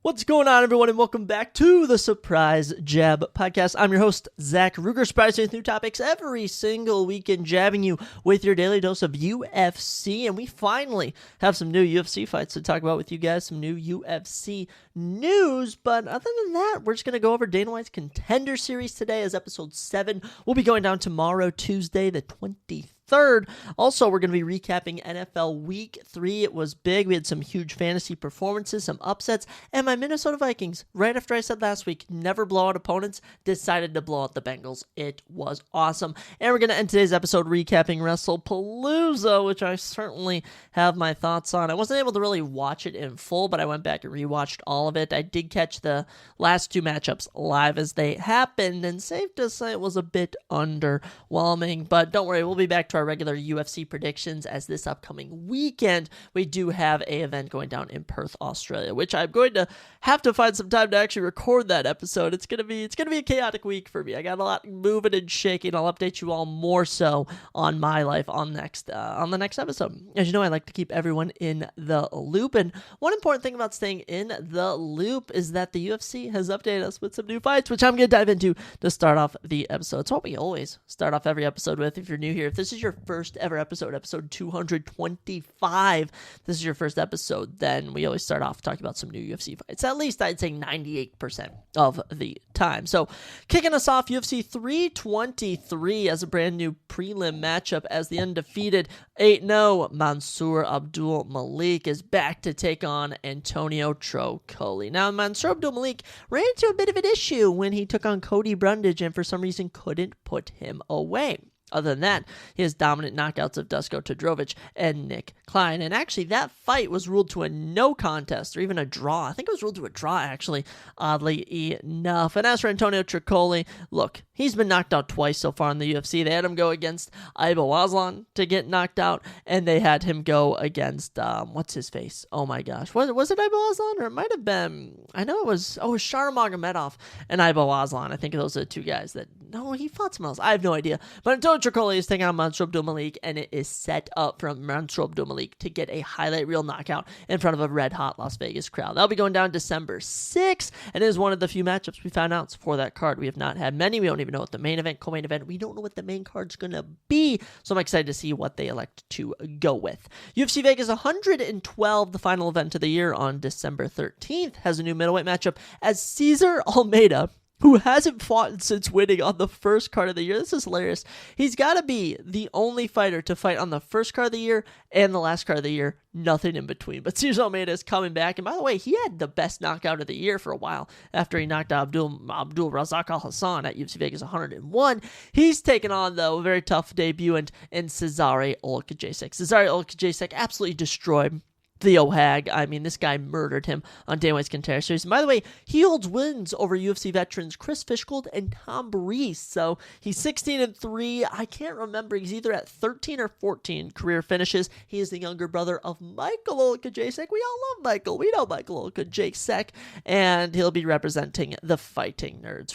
What's going on, everyone, and welcome back to the Surprise Jab Podcast. I'm your host, Zach Ruger, surprising with new topics every single weekend, jabbing you with your daily dose of UFC, and we finally have some new UFC fights to talk about with you guys, some new UFC news, but other than that, we're just going to go over Dana White's Contender Series today as episode 7. We'll be going down tomorrow, Tuesday, the 23rd. Also, we're going to be recapping NFL Week 3. It was big. We had some huge fantasy performances, some upsets, and my Minnesota Vikings, right after I said last week, never blow out opponents, decided to blow out the Bengals. It was awesome. And we're going to end today's episode recapping Wrestlepalooza, which I certainly have my thoughts on. I wasn't able to really watch it in full, but I went back and rewatched all of it. I did catch the last two matchups live as they happened, and safe to say it was a bit underwhelming, but don't worry, we'll be back to our regular UFC predictions as this upcoming weekend we do have a event going down in Perth, Australia, which I'm going to have to find some time to actually record that episode. It's gonna be a chaotic week for me. I got a lot moving and shaking. I'll update you all more so on my life on the next episode. As you know, I like to keep everyone in the loop, and one important thing about staying in the loop is that the UFC has updated us with some new fights, which I'm gonna dive into to start off the episode. It's what we always start off every episode with. If you're new here, if this is your first ever episode 225, this is your first episode, then we always start off talking about some new UFC fights. At least I'd say 98% of the time. So kicking us off, UFC 323 as a brand new prelim matchup as the undefeated 8-0 Mansour Abdul Malik is back to take on Antonio Trocoli. Now, Mansour Abdul Malik ran into a bit of an issue when he took on Cody Brundage and for some reason couldn't put him away. Other than that, he has dominant knockouts of Dusko Todorovic and Nick Klein. And actually, that fight was ruled to a no contest or even a draw. I think it was ruled to a draw, actually, oddly enough. And as for Antonio Trocoli, look, he's been knocked out twice so far in the UFC. They had him go against Ibo Aslan to get knocked out, and they had him go against, what's his face? Oh my gosh. Was it Ibo Aslan? Or it might have been, I know it was Shar Magomedov and Ibo Aslan. I think those are the two guys that, no, he fought someone else. I have no idea. But Antonio Trocoli is taking on Mansour Abdul Malik, and it is set up for Mansour Abdul Malik to get a highlight reel knockout in front of a red-hot Las Vegas crowd. That'll be going down December 6th, and it is one of the few matchups we found out for that card. We have not had many. We don't even know what the main event, co-main event, we don't know what the main card's going to be, so I'm excited to see what they elect to go with. UFC Vegas 112, the final event of the year on December 13th, has a new middleweight matchup as Cesar Almeida, who hasn't fought since winning on the first card of the year. This is hilarious. He's got to be the only fighter to fight on the first card of the year and the last card of the year, nothing in between. But Cesar Almeida is coming back, and by the way, he had the best knockout of the year for a while after he knocked out Abdul Razak Al Hassan at UFC Vegas 101. He's taken on, though, a very tough debutant in Cezary Olkajacek. Cezary Olkajacek absolutely destroyed Theo Hag. I mean, this guy murdered him on Dana White's Contender Series. And by the way, he holds wins over UFC veterans Chris Fishgold and Tom Breese. So he's 16-3. I can't remember. He's either at 13 or 14 career finishes. He is the younger brother of Michael Olkajacek. We all love Michael. We know Michael Olkajacek. And he'll be representing the Fighting Nerds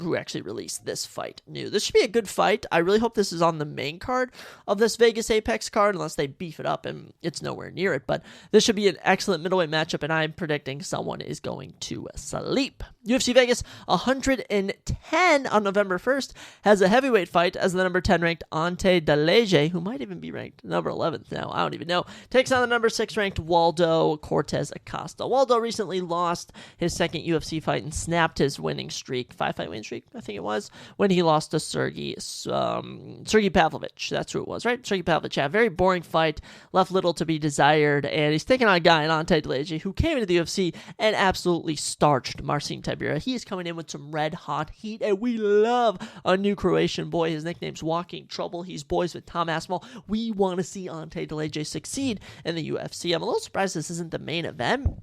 who actually released this fight new. This should be a good fight. I really hope this is on the main card of this Vegas Apex card, unless they beef it up and it's nowhere near it. But this should be an excellent middleweight matchup, and I'm predicting someone is going to sleep. UFC Vegas 110 on November 1st has a heavyweight fight as the number 10 ranked Ante Delege, who might even be ranked number 11th now, I don't even know, takes on the number 6 ranked Waldo Cortez Acosta. Waldo recently lost his second UFC fight and snapped his winning streak, 5-fight winning streak, I think it was, when he lost to Sergey Pavlovich. That's who it was, right? Sergey Pavlovich. Yeah, very boring fight, left little to be desired, and he's taking on a guy in Ante Delege who came into the UFC and absolutely starched Marcin Tybura. He is coming in with some red-hot heat, and we love a new Croatian boy. His nickname's Walking Trouble. He's boys with Tom Aspinall. We want to see Ante Delege succeed in the UFC. I'm a little surprised this isn't the main event.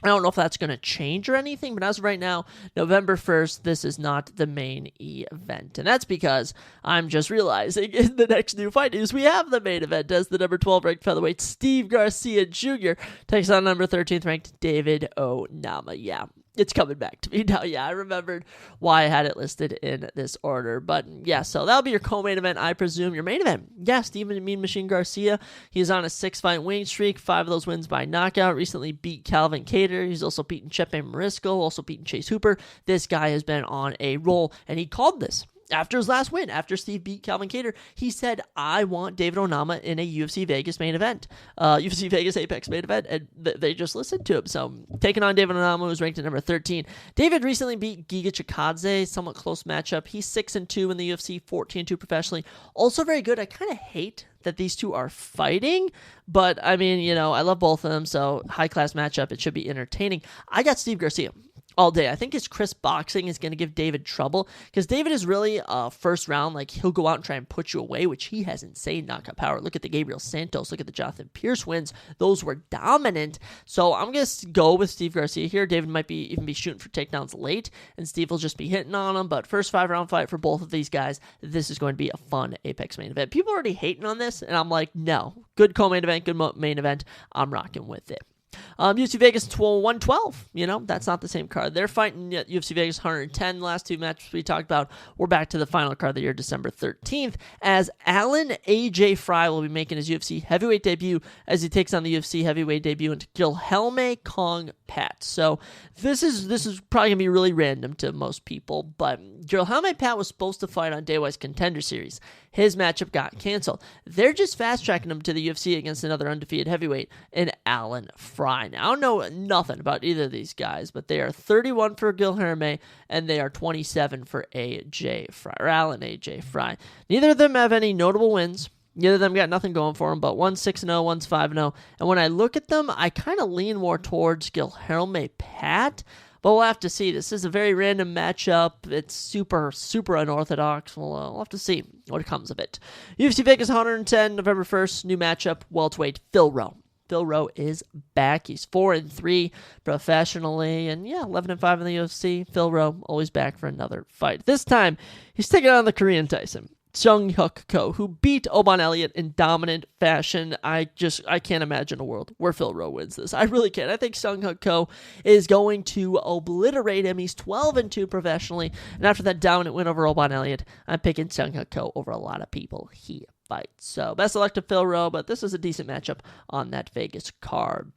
I don't know if that's going to change or anything, but as of right now, November 1st, this is not the main event. And that's because I'm just realizing in the next new fight news, we have the main event as the number 12 ranked featherweight Steve Garcia Jr. takes on number 13th ranked David Onama. Yeah. It's coming back to me now. Yeah, I remembered why I had it listed in this order. But yeah, so that'll be your co-main event, I presume. Your main event, yeah, Steven Mean Machine Garcia. He's on a 6-fight winning streak, 5 of those wins by knockout. Recently beat Calvin Kattar. He's also beaten Chepe Marisco, also beaten Chase Hooper. This guy has been on a roll, and he called this. After his last win, after Steve beat Calvin Kattar, he said, I want David Onama in a UFC Vegas main event, UFC Vegas Apex main event, and they just listened to him. So, taking on David Onama, who's ranked at number 13. David recently beat Giga Chikadze, somewhat close matchup. He's 6-2 in the UFC, 14-2 professionally. Also very good. I kind of hate that these two are fighting, but I mean, I love both of them, so high-class matchup. It should be entertaining. I got Steve Garcia all day. I think his crisp boxing is going to give David trouble, because David is really first round, like he'll go out and try and put you away, which he has insane knockout power. Look at the Gabriel Santos, look at the Jonathan Pierce wins. Those were dominant. So I'm going to go with Steve Garcia here. David might even be shooting for takedowns late, and Steve will just be hitting on him. But first 5-round fight for both of these guys. This is going to be a fun Apex main event. People are already hating on this, and I'm like, no. Good co-main event, good main event. I'm rocking with it. UFC Vegas 112, that's not the same card. They're fighting at UFC Vegas 110. The last 2 matches we talked about. We're back to the final card of the year, December 13th, as Alan A.J. Fry will be making his UFC heavyweight debut as he takes on the UFC heavyweight debut into Guilherme Kong Pat. So this is probably going to be really random to most people, but Guilherme Pat was supposed to fight on Day One's Contender Series. His matchup got canceled. They're just fast-tracking him to the UFC against another undefeated heavyweight in Alan Fry. Now, I don't know nothing about either of these guys, but they are 31 for Guilherme, and they are 27 for A.J. Fry, or Alan A.J. Fry. Neither of them have any notable wins. Neither of them got nothing going for them, but one's 6-0, one's 5-0. And when I look at them, I kind of lean more towards Guilherme Pat. But we'll have to see. This is a very random matchup. It's super, super unorthodox. We'll have to see what comes of it. UFC Vegas 110, November 1st, new matchup, welterweight Phil Rowe. Phil Rowe is back. He's 4-3 professionally, and 11-5 in the UFC. Phil Rowe always back for another fight. This time, he's taking on the Korean Tyson, Sung Hyuk Ko, who beat Oban Elliott in dominant fashion. I can't imagine a world where Phil Rowe wins this. I really can't. I think Sung Hyuk Ko is going to obliterate him. He's 12-2 professionally, and after that dominant win over Oban Elliott, I'm picking Sung Hyuk Ko over a lot of people here. Fight. So best of luck to Phil Rowe, but this is a decent matchup on that Vegas card.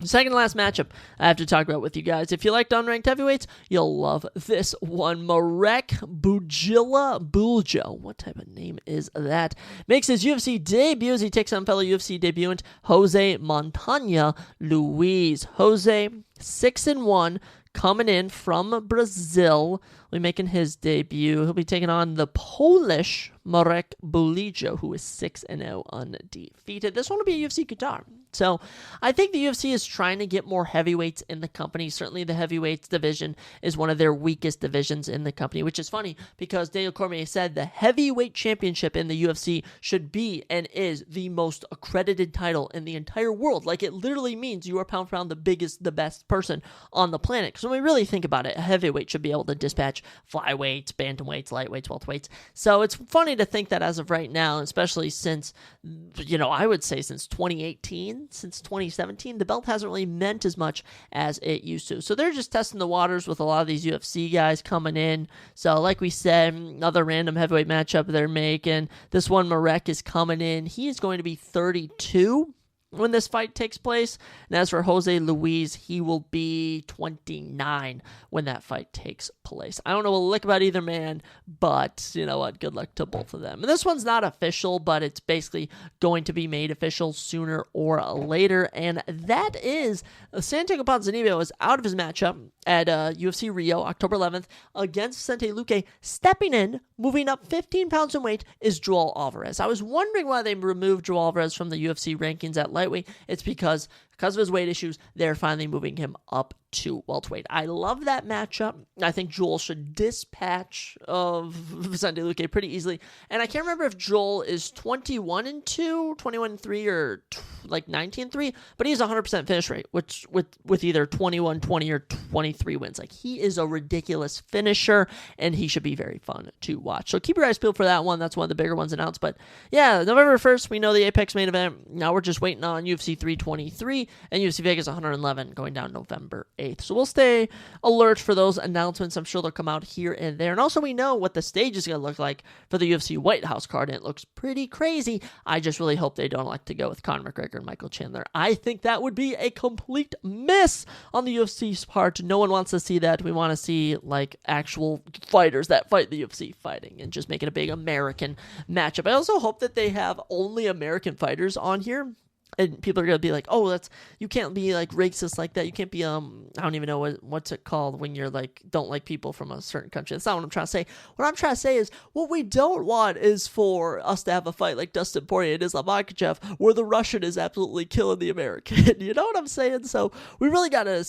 The second to last matchup I have to talk about with you guys. If you liked unranked heavyweights, you'll love this one. Marek Buljo. What type of name is that? Makes his UFC debut as he takes on fellow UFC debutant Jose Montaña Luis. Jose, 6-1, coming in from Brazil. Will be making his debut. He'll be taking on the Polish Marek Buljo, who is 6-0 undefeated. This one will be a UFC Qatar. So I think the UFC is trying to get more heavyweights in the company. Certainly the heavyweights division is one of their weakest divisions in the company, which is funny because Daniel Cormier said the heavyweight championship in the UFC should be and is the most accredited title in the entire world. Like, it literally means you are pound for pound the biggest, the best person on the planet. Because when we really think about it, a heavyweight should be able to dispatch flyweights, bantamweights, lightweights, welterweights. So it's funny to think that as of right now, especially since, I would say since 2018, since 2017, the belt hasn't really meant as much as it used to. So they're just testing the waters with a lot of these UFC guys coming in. So like we said, another random heavyweight matchup they're making. This one, Marek is coming in. He is going to be 32 when this fight takes place. And as for Jose Luis, he will be 29 when that fight takes place. I don't know a lick about either man, but you know what? Good luck to both of them. And this one's not official, but it's basically going to be made official sooner or later. And that is Santiago Ponzinibbio is out of his matchup at UFC Rio, October 11th, against Vicente Luque. Stepping in, moving up 15 pounds in weight, is Joel Alvarez. I was wondering why they removed Joel Alvarez from the UFC rankings at lightweight. It's because of his weight issues, they're finally moving him up to welterweight. I love that matchup. I think Joel should dispatch of Vicente Luque pretty easily. And I can't remember if Joel is 21-2, 21-3, or like 19-3, but he has a 100% finish rate, which with either 21-20 or 23 wins. Like, he is a ridiculous finisher, and he should be very fun to watch. So keep your eyes peeled for that one. That's one of the bigger ones announced. But yeah, November 1st, we know the Apex main event. Now we're just waiting on UFC 323. 120, and UFC Vegas 111 going down November 8th. So we'll stay alert for those announcements. I'm sure they'll come out here and there. And also we know what the stage is going to look like for the UFC White House card, and it looks pretty crazy. I just really hope they don't like to go with Conor McGregor and Michael Chandler. I think that would be a complete miss on the UFC's part. No one wants to see that. We want to see like actual fighters that fight the UFC fighting and just make it a big American matchup. I also hope that they have only American fighters on here. And people are going to be like, oh, you can't be like racist like that. You can't be, I don't even know what's it called when you're like, don't like people from a certain country. That's not what I'm trying to say. What I'm trying to say is what we don't want is for us to have a fight like Dustin Poirier and Islam Makhachev where the Russian is absolutely killing the American. You know what I'm saying? So we really got to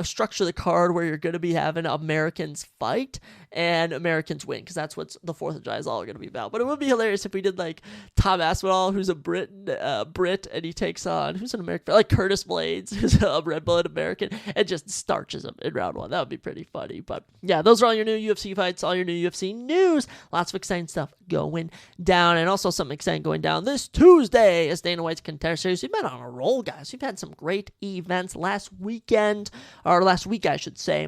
structure the card where you're going to be having Americans fight and Americans win, because that's what the 4th of July is all going to be about. But it would be hilarious if we did like Tom Aspinall, who's a Brit, and he takes on, who's an American, like Curtis Blades, who's a red-blooded American, and just starches him in round 1. That would be pretty funny. But yeah, those are all your new UFC fights, all your new UFC news. Lots of exciting stuff going down, and also something exciting going down this Tuesday as Dana White's Contender Series. We've been on a roll, guys. We've had some great events last week, I should say.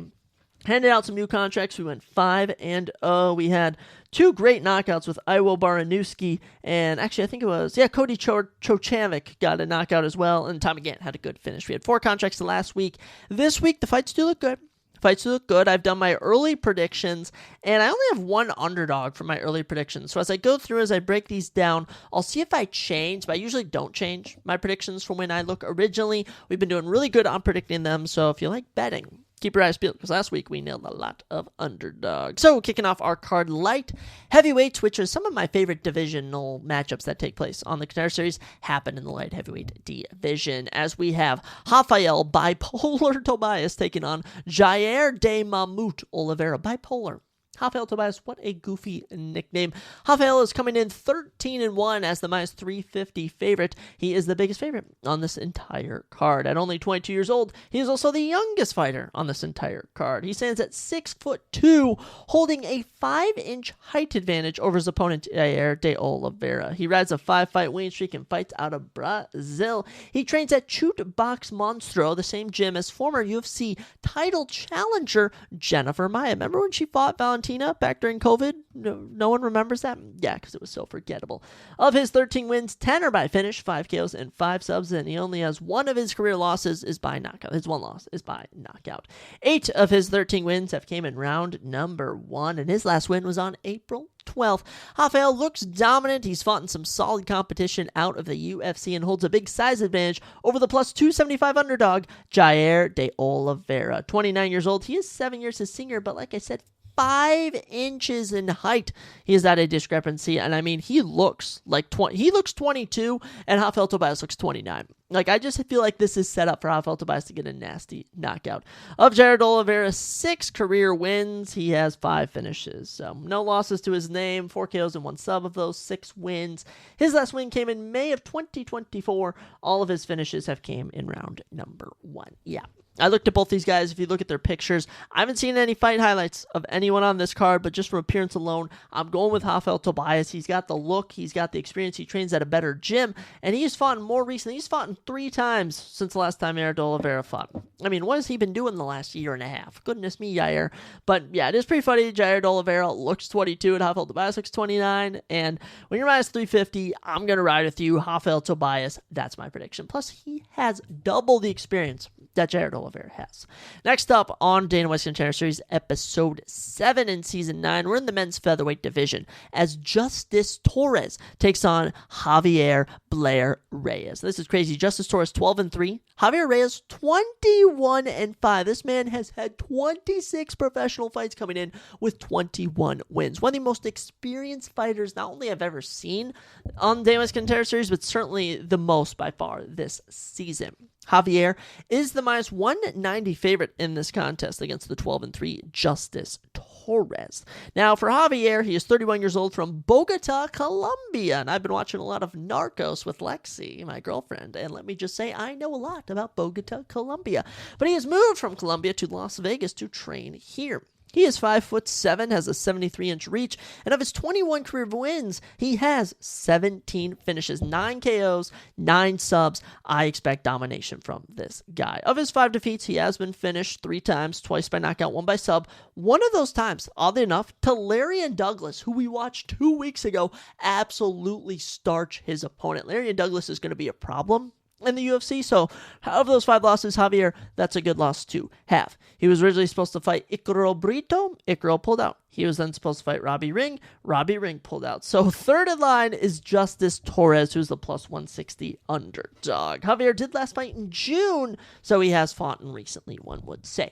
Handed out some new contracts. We went 5-0. We had 2 great knockouts with Iwo Baranuski, and actually I think it was, Cody Chochavik got a knockout as well, and Tommy Gant had a good finish. We had 4 contracts the last week. This week, the fights do look good. I've done my early predictions, and I only have 1 underdog for my early predictions. So as I go through, as I break these down, I'll see if I change, but I usually don't change my predictions from when I look originally. We've been doing really good on predicting them, so if you like betting, keep your eyes peeled, because last week we nailed a lot of underdogs. So kicking off our card, light heavyweights, which is some of my favorite divisional matchups that take place on the Contender Series, happen in the light heavyweight division, as we have Rafael Bipolar Tobias taking on Jair de Mamut Oliveira. Bipolar. Rafael Tobias, what a goofy nickname. Rafael is coming in 13-1 as the minus 350 favorite. He is the biggest favorite on this entire card. At only 22 years old, he is also the youngest fighter on this entire card. He stands at 6'2", holding a 5-inch height advantage over his opponent, Jair de Oliveira. He rides a 5-fight winning streak and fights out of Brazil. He trains at Chute Box Monstro, the same gym as former UFC title challenger Jennifer Maia. Remember when she fought Valentina back during COVID? No one remembers that? Yeah, because it was so forgettable. Of his 13 wins, 10 are by finish, 5 KOs, and 5 subs, and he only has 1 of his career losses is by knockout. His 1 loss is by knockout. 8 of his 13 wins have came in round number 1, and his last win was on April 12th. Rafael looks dominant. He's fought in some solid competition out of the UFC and holds a big size advantage over the plus 275 underdog, Jair de Oliveira. 29 years old. He is 7 years his senior, but like I said, 5 inches in height. He is at a discrepancy, and I mean, he looks like 20. He looks 22, and Rafael Tobias looks 29. Like, I just feel like this is set up for Rafael Tobias to get a nasty knockout. Of Jair de Oliveira, 6 career wins. He has 5 finishes. So, no losses to his name, 4 KOs and 1 sub of those 6 wins. His last win came in May of 2024. All of his finishes have came in round number 1. Yeah. I looked at both these guys. If you look at their pictures, I haven't seen any fight highlights of anyone on this card, but just from appearance alone, I'm going with Rafael Tobias. He's got the look, he's got the experience, he trains at a better gym, and he's fought more recently. He's fought 3 times since the last time Jair de Oliveira fought. I mean, what has he been doing the last year and a half? Goodness me, Jair. But yeah, it is pretty funny. Jair de Oliveira looks 22 and Rafael Tobias looks 29, and when you're minus 350, I'm going to ride with you. Rafael Tobias, that's my prediction. Plus, he has double the experience that Jair de Oliveira has. Next up on Dana White's Contender Series, episode 7 in season 9, we're in the men's featherweight division as Justice Torres takes on Javier Blair Reyes. This is crazy. Justice Torres 12-3, Javier Reyes 21-5. This man has had 26 professional fights coming in with 21 wins. One of the most experienced fighters not only I've ever seen on Dana White's Contender Series, but certainly the most by far this season. Javier is the minus 190 favorite in this contest against the 12-3 Justice Torres. Now, for Javier, he is 31 years old from Bogota, Colombia, and I've been watching a lot of Narcos with Lexi, my girlfriend, and let me just say, I know a lot about Bogota, Colombia. But he has moved from Colombia to Las Vegas to train here. He is 5'7", has a 73-inch reach, and of his 21 career wins, he has 17 finishes, 9 KOs, 9 subs. I expect domination from this guy. Of his 5 defeats, he has been finished 3 times, twice by knockout, 1 by sub. One of those times, oddly enough, to Larian Douglas, who we watched 2 weeks ago, absolutely starch his opponent. Larian Douglas is going to be a problem in the UFC, so out of those 5 losses, Javier, that's a good loss to have. He was originally supposed to fight Icaro Brito. Icaro pulled out. He was then supposed to fight Robbie Ring. Robbie Ring pulled out. So third in line is Justice Torres, who's the plus 160 underdog. Javier did last fight in June, so he has fought in recently, one would say.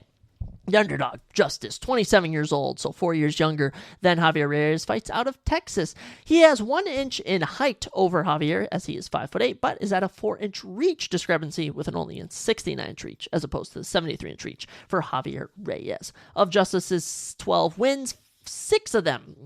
The underdog, Justice, 27 years old, so 4 years younger than Javier Reyes, fights out of Texas. He has 1 inch in height over Javier, as he is 5'8", but is at a 4-inch reach discrepancy with an only 69-inch reach, as opposed to the 73-inch reach for Javier Reyes. Of Justice's 12 wins, 6 of them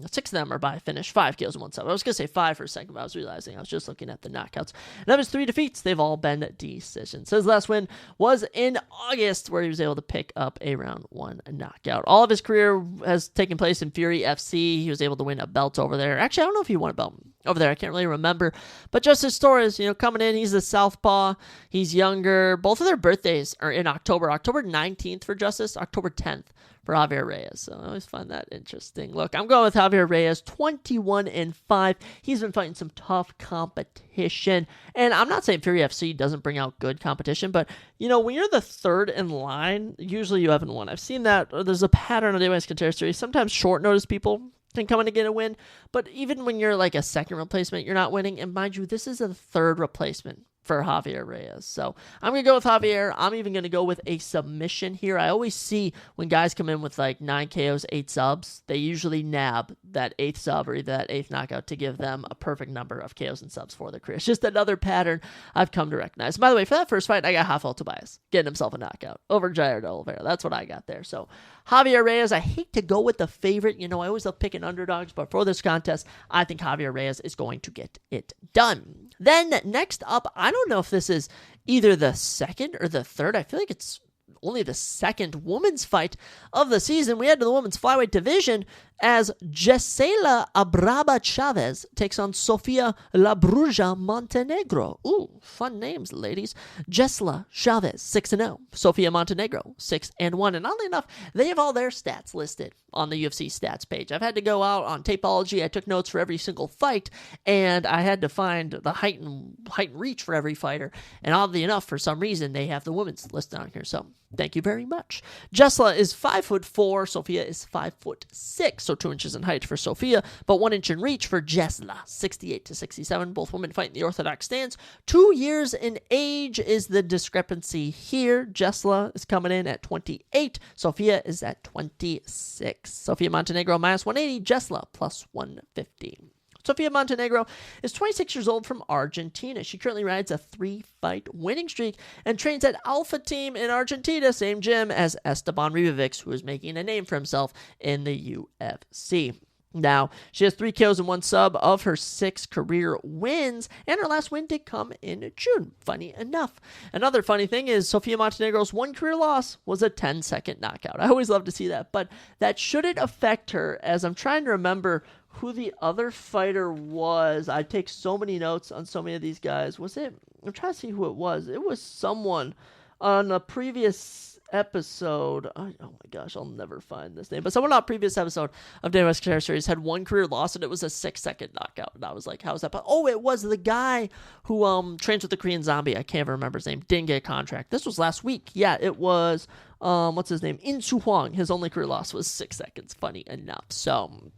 are by finish, 5 kills and 1 sub. I was going to say 5 for a second, but I was realizing I was just looking at the knockouts. And of his 3 defeats, they've all been decisions. So his last win was in August, where he was able to pick up a round 1 knockout. All of his career has taken place in Fury FC. He was able to win a belt over there. Actually, I don't know if he won a belt over there. I can't really remember. But Justice Torres, coming in, he's a southpaw. He's younger. Both of their birthdays are in October. October 19th for Justice, October 10th for Javier Reyes. So I always find that interesting. Look, I'm going with Javier Reyes, 21-5. He's been fighting some tough competition. And I'm not saying Fury FC doesn't bring out good competition, but, when you're the third in line, usually you haven't won. I've seen that. There's a pattern on the DWCS Contender Series. Sometimes short notice people can come in to get a win, but even when you're like a second replacement, you're not winning. And mind you, this is a third replacement for Javier Reyes. So I'm going to go with Javier. I'm even going to go with a submission here. I always see when guys come in with like 9 KOs, 8 subs, they usually nab that 8th sub or that 8th knockout to give them a perfect number of KOs and subs for their career. It's just another pattern I've come to recognize. By the way, for that first fight, I got Rafael Tobias getting himself a knockout over Jair de Oliveira. That's what I got there. So Javier Reyes, I hate to go with the favorite. I always love picking underdogs, but for this contest, I think Javier Reyes is going to get it done. Then next up, I don't know if this is either the second or the third. I feel like it's only the second women's fight of the season. We head to the women's flyweight division as Gisela Abraba Chavez takes on Sofia Labruja Montenegro. Ooh, fun names, ladies. Gisela Chavez, 6-0. Sofia Montenegro, 6-1. And oddly enough, they have all their stats listed on the UFC stats page. I've had to go out on Tapology. I took notes for every single fight, and I had to find the height and reach for every fighter. And oddly enough, for some reason, they have the women's listed on here. So thank you very much. Gisela is 5'4". Sofia is 5'6". So 2 inches in height for Sofia, but 1 inch in reach for Gisela, 68-67. Both women fight in the orthodox stance. 2 years in age is the discrepancy here. Gisela is coming in at 28. Sofia is at 26. Sofia Montenegro minus 180. Gisela plus 150. Sofia Montenegro is 26 years old from Argentina. She currently rides a 3-fight winning streak and trains at Alpha Team in Argentina, same gym as Esteban Ribovics, who is making a name for himself in the UFC. Now, she has 3 kills and 1 sub of her 6 career wins, and her last win did come in June, funny enough. Another funny thing is Sofia Montenegro's 1 career loss was a 10-second knockout. I always love to see that, but that shouldn't affect her, as I'm trying to remember who the other fighter was. I take so many notes on so many of these guys. I'm trying to see who it was. It was someone on a previous episode. Oh my gosh, I'll never find this name. But someone on a previous episode of DWCS Contender Series had 1 career loss, and it was a 6-second knockout. And I was like, how is that? Oh, it was the guy who trains with the Korean Zombie. I can't remember his name. Didn't get a contract. This was last week. Yeah, it was, what's his name? In Su Huang. His only career loss was 6 seconds. Funny enough. So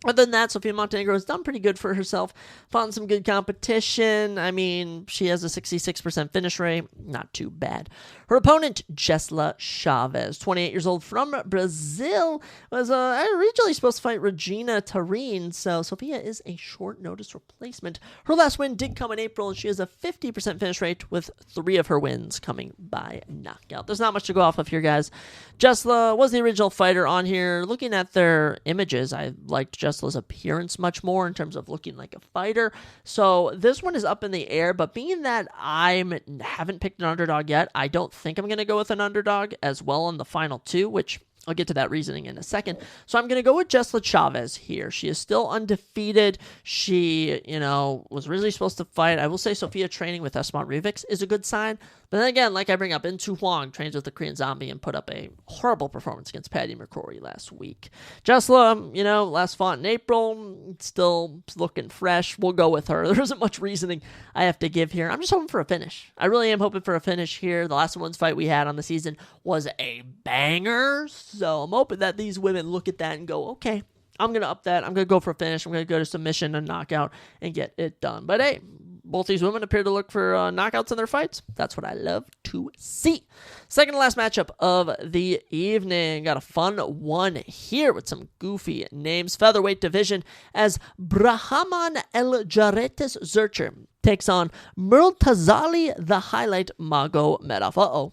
other than that, Sofia Montenegro has done pretty good for herself. Fought in some good competition. I mean, she has a 66% finish rate. Not too bad. Her opponent, Gisela Chavez, 28 years old from Brazil, was originally supposed to fight Regina Tarin, so Sofia is a short notice replacement. Her last win did come in April, and she has a 50% finish rate with 3 of her wins coming by knockout. There's not much to go off of here, guys. Gisela was the original fighter on here. Looking at their images, I liked Gisela's appearance much more in terms of looking like a fighter. So this one is up in the air, but being that I haven't picked an underdog yet, I don't think I'm going to go with an underdog as well on the final 2, which I'll get to that reasoning in a second. So I'm going to go with Jesla Chavez here. She is still undefeated. She, was originally supposed to fight. I will say Sophia training with Esmont Rivix is a good sign. But then again, like I bring up, In Tu Huang trains with the Korean Zombie and put up a horrible performance against Patty McCrory last week. Jesla, last fought in April, still looking fresh. We'll go with her. There isn't much reasoning I have to give here. I'm just hoping for a finish. I really am hoping for a finish here. The last women's fight we had on the season was a banger. So I'm hoping that these women look at that and go, okay, I'm going to up that. I'm going to go for a finish. I'm going to go to submission and knockout and get it done. But hey, both these women appear to look for knockouts in their fights. That's what I love to see. Second to last matchup of the evening. Got a fun one here with some goofy names. Featherweight division as Brahman El Jaretes Zurcher takes on Murtazali the Highlight Magomedov.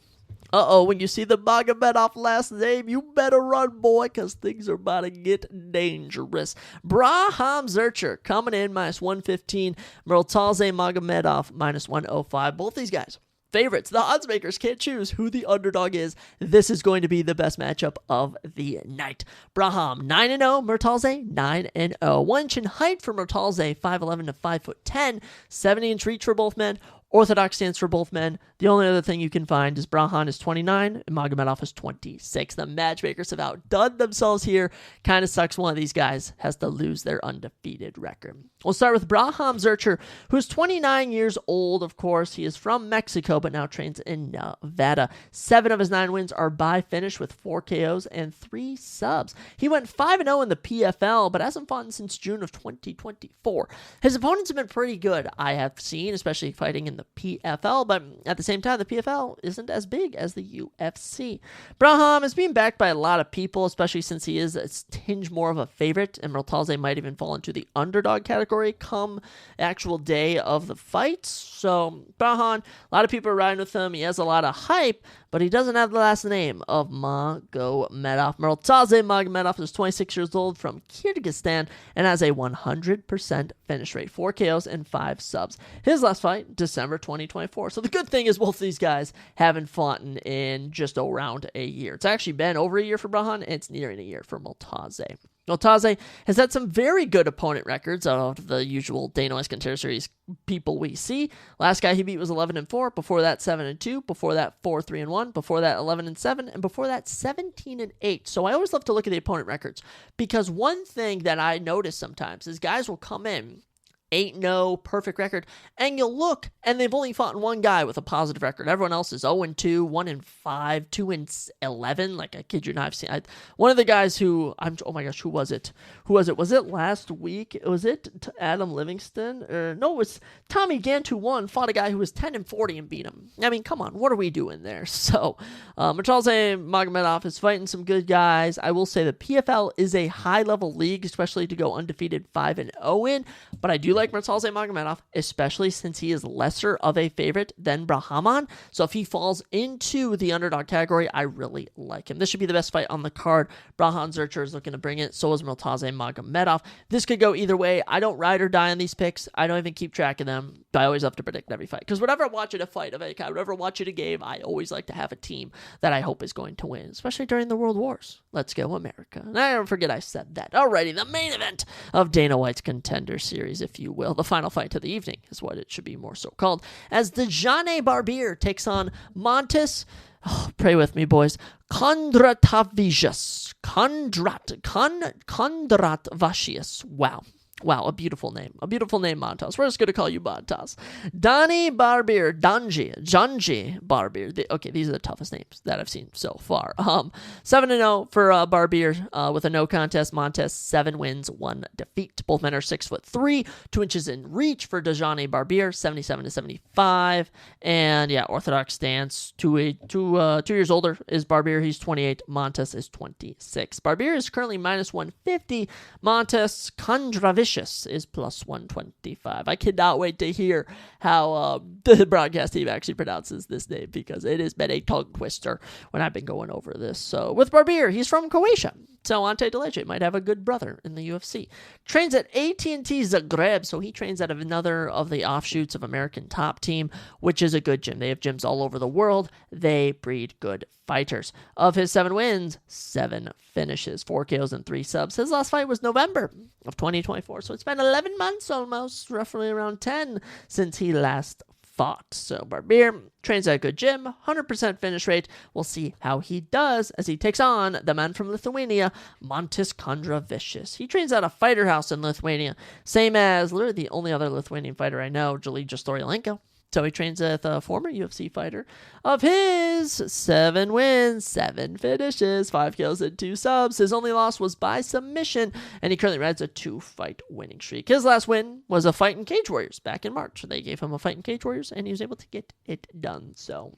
When you see the Magomedov last name, you better run, boy, because things are about to get dangerous. Braham Zurcher coming in minus 115. Murtaze Magomedov minus 105. Both these guys, favorites. The odds makers can't choose who the underdog is. This is going to be the best matchup of the night. Braham 9-0, Murtaze 9-0. 1 inch in height for Murtaze, 5'11 to 5'10. 70-inch reach for both men. Orthodox stance for both men. The only other thing you can find is Braham is 29 and Magomedov is 26. The matchmakers have outdone themselves here. Kind of sucks one of these guys has to lose their undefeated record. We'll start with Braham Zurcher, who's 29 years old, of course. He is from Mexico, but now trains in Nevada. 7 of his 9 wins are by finish with 4 KOs and 3 subs. He went 5-0 in the PFL, but hasn't fought since June of 2024. His opponents have been pretty good, I have seen, especially fighting in the PFL, but at the same time, the PFL isn't as big as the UFC. Braham is being backed by a lot of people, especially since he is a tinge more of a favorite, and Murtaze might even fall into the underdog category come actual day of the fight. So, Braham, a lot of people are riding with him. He has a lot of hype, but he doesn't have the last name of Magomedov. Murtaze Magomedov is 26 years old from Kyrgyzstan and has a 100% finish rate, 4 KOs and 5 subs. His last fight, December 2024. So the good thing is both these guys haven't fought in just around a year. It's actually been over a year for Braham, and it's nearing a year for Murtaze. Murtaze has had some very good opponent records out of the usual Dana White Contender Series people we see. Last guy he beat was 11-4. Before that, 7-2. Before that, 4-3-1. Before that, 11-7. And before that, 17-8. So I always love to look at the opponent records because one thing that I notice sometimes is guys will come in 8-0, perfect record, and you'll look, and they've only fought one guy with a positive record. Everyone else is 0-2, 1-5, 2-11. Like, I kid you not, I've seen one of the guys who oh my gosh, who was it? Was it last week? Was it Adam Livingston? No, it was Tommy Gant who won, fought a guy who was 10-40 and beat him. I mean, come on, what are we doing there? So, Murtaze Magomedov is fighting some good guys. I will say the PFL is a high-level league, especially to go undefeated 5-0 in, but I do like Murtaze Magomedov, especially since he is lesser of a favorite than Brahman. So if he falls into the underdog category, I really like him. This should be the best fight on the card. Braham Zurcher is looking to bring it. So is Murtaze Magomedov. This could go either way. I don't ride or die on these picks. I don't even keep track of them. But I always have to predict every fight. Because whenever I watch it a fight of any kind, whenever I watch it a game, I always like to have a team that I hope is going to win, especially during the World Wars. Let's go America. And I don't forget I said that. Alrighty, the main event of Dana White's Contender Series, if you will. The final fight of the evening is what it should be more so called. As Dejane Barbier takes on Montes, pray with me, boys, Kondratvacius. Kondratvacius. Wow, a beautiful name. A beautiful name, Montas. We're just going to call you Montas. Danji Barbier. Okay, these are the toughest names that I've seen so far. 7-0 for Barbier with a no contest. Montes, 7 wins, 1 defeat. Both men are 6'3", 2 inches in reach for Dejane Barbier, 77-75. And yeah, orthodox stance. 2 years older is Barbier. He's 28. Montes is 26. Barbier is currently minus 150. Montes Kondratvacius is plus 125. I cannot wait to hear how the broadcast team actually pronounces this name because it has been a tongue twister when I've been going over this. So with Barbier, he's from Croatia. So Ante Delege might have a good brother in the UFC. Trains at AT&T Zagreb, so he trains at another of the offshoots of American Top Team, which is a good gym. They have gyms all over the world. They breed good fighters. Of his 7 wins, 7 finishes, 4 KOs and 3 subs. His last fight was November of 2024, so it's been 11 months almost, roughly around 10, since he last fought. So Barbier trains at a good gym, 100% finish rate. We'll see how he does as he takes on the man from Lithuania, Montis Kondravičius. He trains at a fighter house in Lithuania, same as literally the only other Lithuanian fighter I know, Jalija Storyalenko. So he trains with a former UFC fighter. Of his 7 wins, 7 finishes, 5 kills, and 2 subs. His only loss was by submission, and he currently rides a 2-fight winning streak. His last win was a fight in Cage Warriors back in March. They gave him a fight in Cage Warriors, and he was able to get it done. So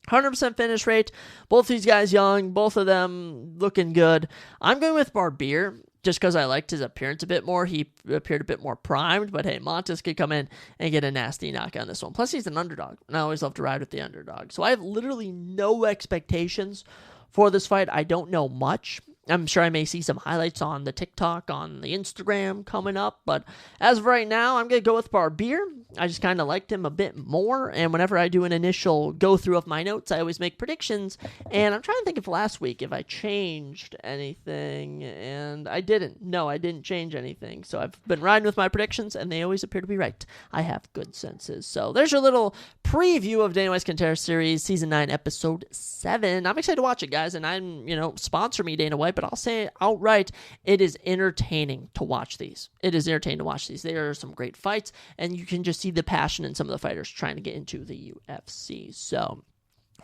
100% finish rate. Both these guys young, both of them looking good. I'm going with Barbier, just because I liked his appearance a bit more. He appeared a bit more primed, but hey, Montes could come in and get a nasty knock on this one. Plus, he's an underdog, and I always love to ride with the underdog. So I have literally no expectations for this fight. I don't know much. I'm sure I may see some highlights on the TikTok, on the Instagram coming up, but as of right now, I'm going to go with Barbier. I just kind of liked him a bit more, and whenever I do an initial go-through of my notes, I always make predictions, and I'm trying to think of last week if I changed anything, and I didn't. No, I didn't change anything, so I've been riding with my predictions, and they always appear to be right. I have good senses. So there's your little preview of Dana White's Contender Series, Season 9, Episode 7. I'm excited to watch it, guys, and sponsor me, Dana White, but I'll say it outright, it is entertaining to watch these. It is entertaining to watch these. There are some great fights, and you can just see the passion in some of the fighters trying to get into the UFC. So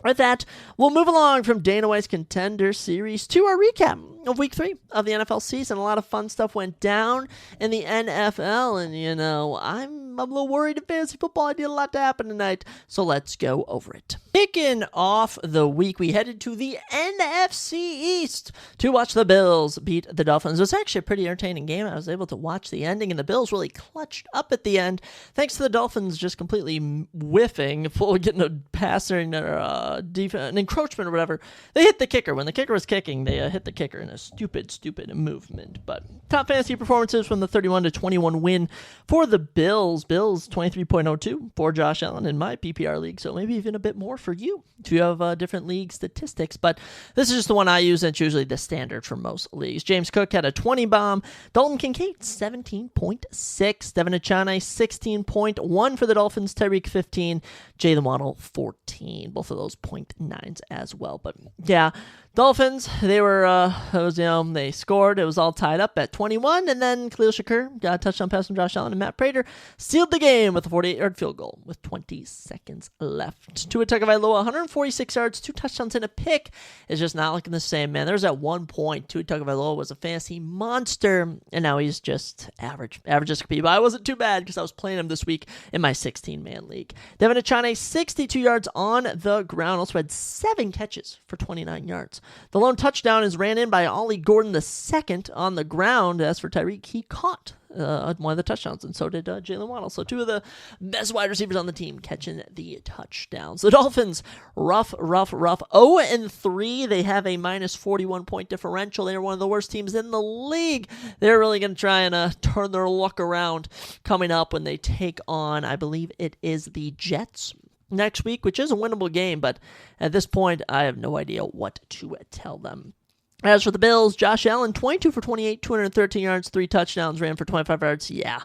with that, we'll move along from Dana White's Contender Series to our recap of Week 3 of the NFL season. A lot of fun stuff went down in the NFL, and, I'm a little worried in fantasy football. I need a lot to happen tonight, so let's go over it. Kicking off the week, we headed to the NFC East to watch the Bills beat the Dolphins. It was actually a pretty entertaining game. I was able to watch the ending, and the Bills really clutched up at the end, thanks to the Dolphins just completely whiffing, getting a passer and an encroachment or whatever. They hit the kicker. When the kicker was kicking, they hit the kicker in a stupid movement. But top fantasy performances from the 31-21 win for the Bills. Bills 23.02 for Josh Allen in my PPR league, so maybe even a bit more for you if you have different league statistics. But this is just the one I use, and it's usually the standard for most leagues. James Cook had a 20 bomb. Dalton Kincaid 17.6. Devin Achane 16.1 for the Dolphins. Tyreek 15. Jalen Waddle 14. Both of those 0.9s as well. But yeah, Dolphins, they were, they scored. It was all tied up at 21, and then Khalil Shakur got a touchdown pass from Josh Allen, and Matt Prater sealed the game with a 48-yard field goal with 20 seconds left. Tua Tagovailoa, 146 yards, 2 touchdowns, and a pick is just not looking the same, man. There's at one point, Tua Tagovailoa was a fantasy monster, and now he's just average. Average as could be, but I wasn't too bad because I was playing him this week in my 16-man league. Devin Achane, 62 yards on the ground, also had 7 catches for 29 yards. The lone touchdown is ran in by Ollie Gordon II on the ground. As for Tyreek, he caught one of the touchdowns, and so did Jalen Waddle. So 2 of the best wide receivers on the team catching the touchdowns. The Dolphins, rough. 0-3. They have a minus 41-point differential. They're one of the worst teams in the league. They're really going to try and turn their luck around coming up when they take on, I believe it is the Jets next week, which is a winnable game, but at this point, I have no idea what to tell them. As for the Bills, Josh Allen, 22 for 28, 213 yards, 3 touchdowns, ran for 25 yards. Yeah,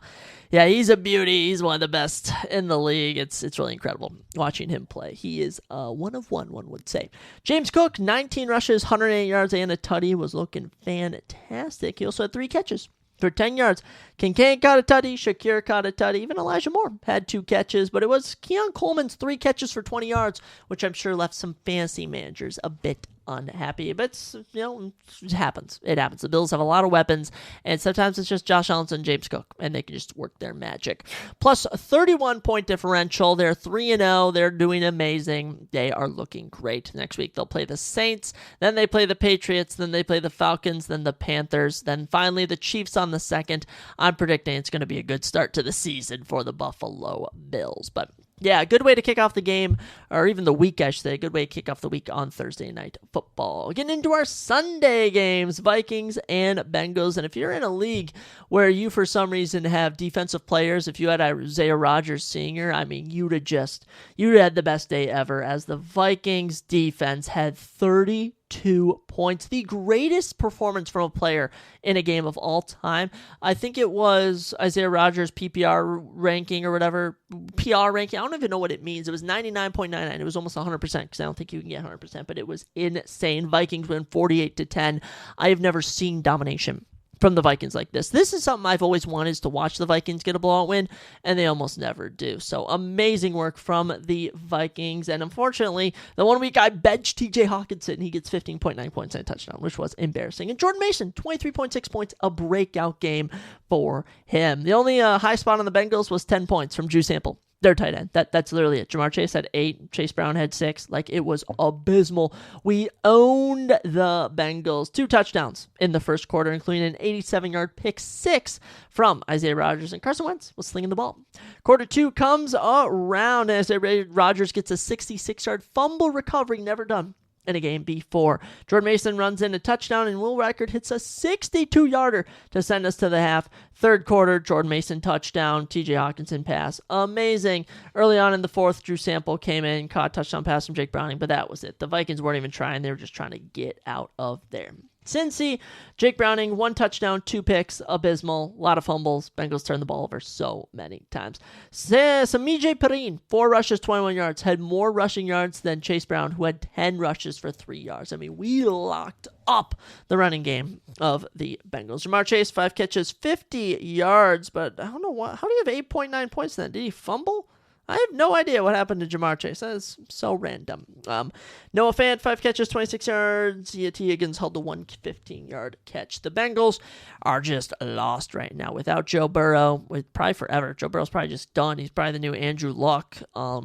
he's a beauty. He's one of the best in the league. It's really incredible watching him play. He is one of one would say. James Cook, 19 rushes, 108 yards, and a tutty, was looking fantastic. He also had 3 catches for 10 yards. Kincaid caught a tutty, Shakir caught a tutty, even Elijah Moore had 2 catches, but it was Keon Coleman's 3 catches for 20 yards, which I'm sure left some fantasy managers a bit unhappy, but it happens. The Bills have a lot of weapons, and sometimes it's just Josh Allen and James Cook, and they can just work their magic. Plus, a 31-point differential. They're 3-0. They're doing amazing. They are looking great. Next week, they'll play the Saints, then they play the Patriots, then they play the Falcons, then the Panthers, then finally the Chiefs on the 2nd. I'm predicting it's going to be a good start to the season for the Buffalo Bills, but Yeah, good way to kick off the game, or even the week, I should say. Good way to kick off the week on Thursday Night Football. Getting into our Sunday games, Vikings and Bengals. And if you're in a league where you, for some reason, have defensive players, if you had Isaiah Rodgers Sr., I mean, you'd had the best day ever, as the Vikings defense had 32 points, the greatest performance from a player in a game of all time. I think it was Isaiah Rodgers' PPR ranking or whatever, PR ranking. I don't even know what it means. It was 99.99. It was almost 100% because I don't think you can get 100%, but it was insane. Vikings win 48-10. I have never seen domination from the Vikings like this. This is something I've always wanted, is to watch the Vikings get a blowout win, and they almost never do. So amazing work from the Vikings. And unfortunately, the 1 week I benched TJ Hawkinson. He gets 15.9 points and a touchdown, which was embarrassing. And Jordan Mason, 23.6 points, a breakout game for him. The only high spot on the Bengals was 10 points from Drew Sample, their tight end. That's literally it. Jamar Chase had 8. Chase Brown had 6. Like, it was abysmal. We owned the Bengals. 2 touchdowns in the first quarter, including an 87-yard pick 6 from Isaiah Rodgers, and Carson Wentz was slinging the ball. Quarter 2 comes around as Isaiah Rodgers gets a 66-yard fumble recovery, never done in a game before. Jordan Mason runs in a touchdown, and Will Reichard hits a 62-yarder to send us to the half. Third quarter, Jordan Mason touchdown, TJ Hawkinson pass. Amazing. Early on in the fourth, Drew Sample came in, caught a touchdown pass from Jake Browning, but that was it. The Vikings weren't even trying. They were just trying to get out of there. Cincy, Jake Browning, 1 touchdown, 2 picks, abysmal, a lot of fumbles. Bengals turned the ball over so many times. Samaje Perine, 4 rushes, 21 yards, had more rushing yards than Chase Brown, who had 10 rushes for 3 yards. I mean, we locked up the running game of the Bengals. Jamar Chase, 5 catches, 50 yards, but I don't know how do you have 8.9 points then? Did he fumble? I have no idea what happened to Jamar Chase. That is so random. Noah Fant, 5 catches, 26 yards. T. Higgins held the 115-yard catch. The Bengals are just lost right now without Joe Burrow. Probably forever. Joe Burrow's probably just done. He's probably the new Andrew Luck. I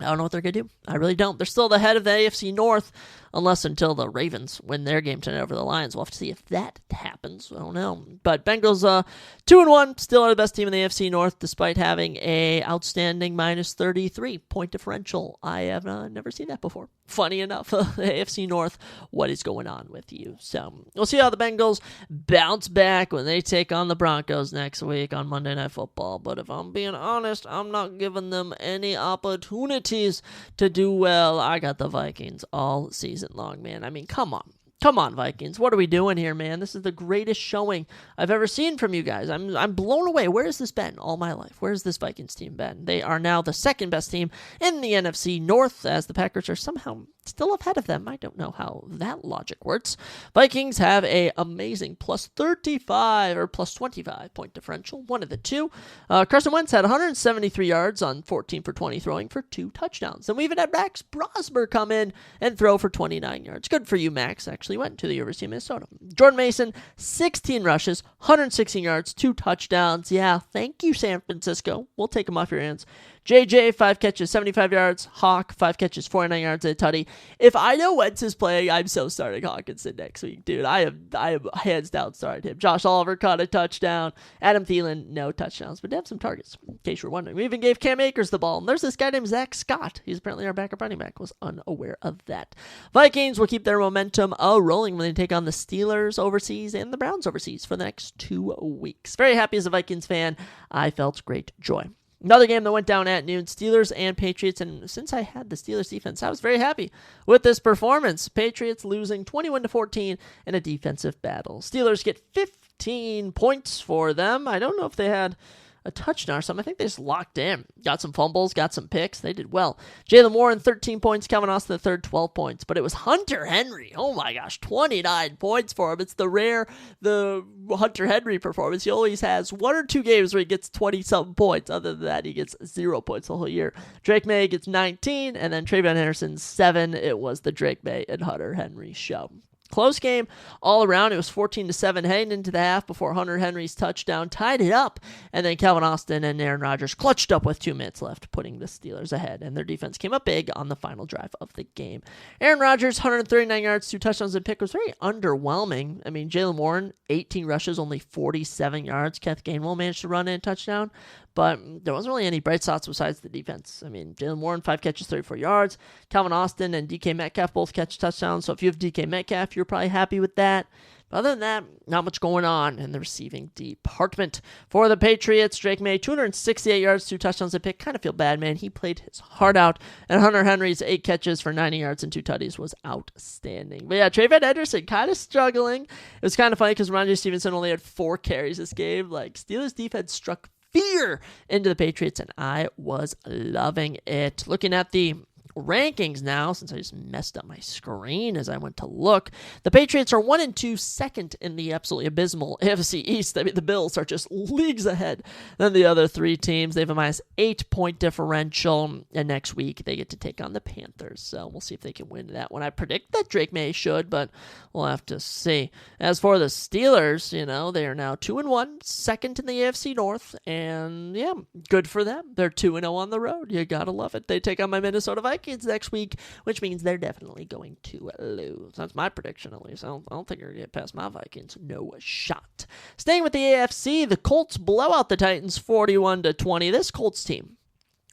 don't know what they're going to do. I really don't. They're still the head of the AFC North, unless until the Ravens win their game tonight over the Lions. We'll have to see if that happens. I don't know. But Bengals 2-1, still are the best team in the AFC North, despite having a outstanding minus 33 point differential. I have never seen that before. Funny enough, the AFC North, what is going on with you? So we'll see how the Bengals bounce back when they take on the Broncos next week on Monday Night Football. But if I'm being honest, I'm not giving them any opportunities to do well. I got the Vikings all season long, man. I mean, come on. Come on, Vikings. What are we doing here, man? This is the greatest showing I've ever seen from you guys. I'm blown away. Where has this been all my life? Where has this Vikings team been? They are now the second best team in the NFC North, as the Packers are somehow still ahead of them. I don't know how that logic works. Vikings have a amazing plus 35 or plus 25 point differential, one of the two. Carson Wentz had 173 yards on 14 for 20 throwing for 2 touchdowns. And we even had Max Brosmer come in and throw for 29 yards. Good for you, Max. Actually went to the University of Minnesota. Jordan Mason, 16 rushes, 116 yards, 2 touchdowns. Yeah, thank you, San Francisco. We'll take them off your hands. JJ, 5 catches, 75 yards. Hawk, 5 catches, 49 yards and a tutty. If I know Wentz is playing, I'm so starting Hawkinson next week, dude. I am hands down starting him. Josh Oliver caught a touchdown. Adam Thielen, no touchdowns, but they have some targets, in case you're wondering. We even gave Cam Akers the ball. And there's this guy named Zach Scott. He's apparently our backup running back. Was unaware of that. Vikings will keep their momentum rolling when they take on the Steelers overseas and the Browns overseas for the next 2 weeks. Very happy as a Vikings fan. I felt great joy. Another game that went down at noon, Steelers and Patriots, and since I had the Steelers defense, I was very happy with this performance. Patriots losing 21-14 in a defensive battle. Steelers get 15 points for them. I don't know if they had a touchdown or something. I think they just locked in. Got some fumbles, got some picks. They did well. Jalen Warren, 13 points. Calvin Austin, the 12 points. But it was Hunter Henry. Oh my gosh, 29 points for him. It's the Hunter Henry performance. He always has 1 or 2 games where he gets 20-something points. Other than that, he gets 0 points the whole year. Drake May gets 19, and then Travion Henderson, 7. It was the Drake May and Hunter Henry show. Close game all around. It was 14-7 heading into the half before Hunter Henry's touchdown tied it up. And then Calvin Austin and Aaron Rodgers clutched up with 2 minutes left, putting the Steelers ahead. And their defense came up big on the final drive of the game. Aaron Rodgers, 139 yards, 2 touchdowns and pick, was very underwhelming. I mean, Jalen Warren, 18 rushes, only 47 yards. Keth Gainwell managed to run in a touchdown. but there wasn't really any bright spots besides the defense. I mean, Jalen Warren, 5 catches, 34 yards. Calvin Austin and DK Metcalf both catch touchdowns. So if you have DK Metcalf, you're probably happy with that. But other than that, not much going on in the receiving department. For the Patriots, Drake May, 268 yards, 2 touchdowns a pick. Kind of feel bad, man. He played his heart out. And Hunter Henry's 8 catches for 90 yards and 2 tutties was outstanding. But yeah, Trayvon Henderson kind of struggling. It was kind of funny because Ramondre Stevenson only had 4 carries this game. Like, Steelers defense struck fear into the Patriots, and I was loving it. Looking at the rankings now, since I just messed up my screen as I went to look. The Patriots are 1-2, second in the absolutely abysmal AFC East. I mean, the Bills are just leagues ahead than the other 3 teams. They have a minus 8-point differential, and next week they get to take on the Panthers. So we'll see if they can win that one. I predict that Drake May should, but we'll have to see. As for the Steelers, they are now 2-1, second in the AFC North, and yeah, good for them. They're 2-0 on the road. You gotta love it. They take on my Minnesota Vikings next week, which means they're definitely going to lose. That's my prediction, at least. I don't think they're going to get past my Vikings. No shot. Staying with the AFC, the Colts blow out the Titans 41-20. This Colts team,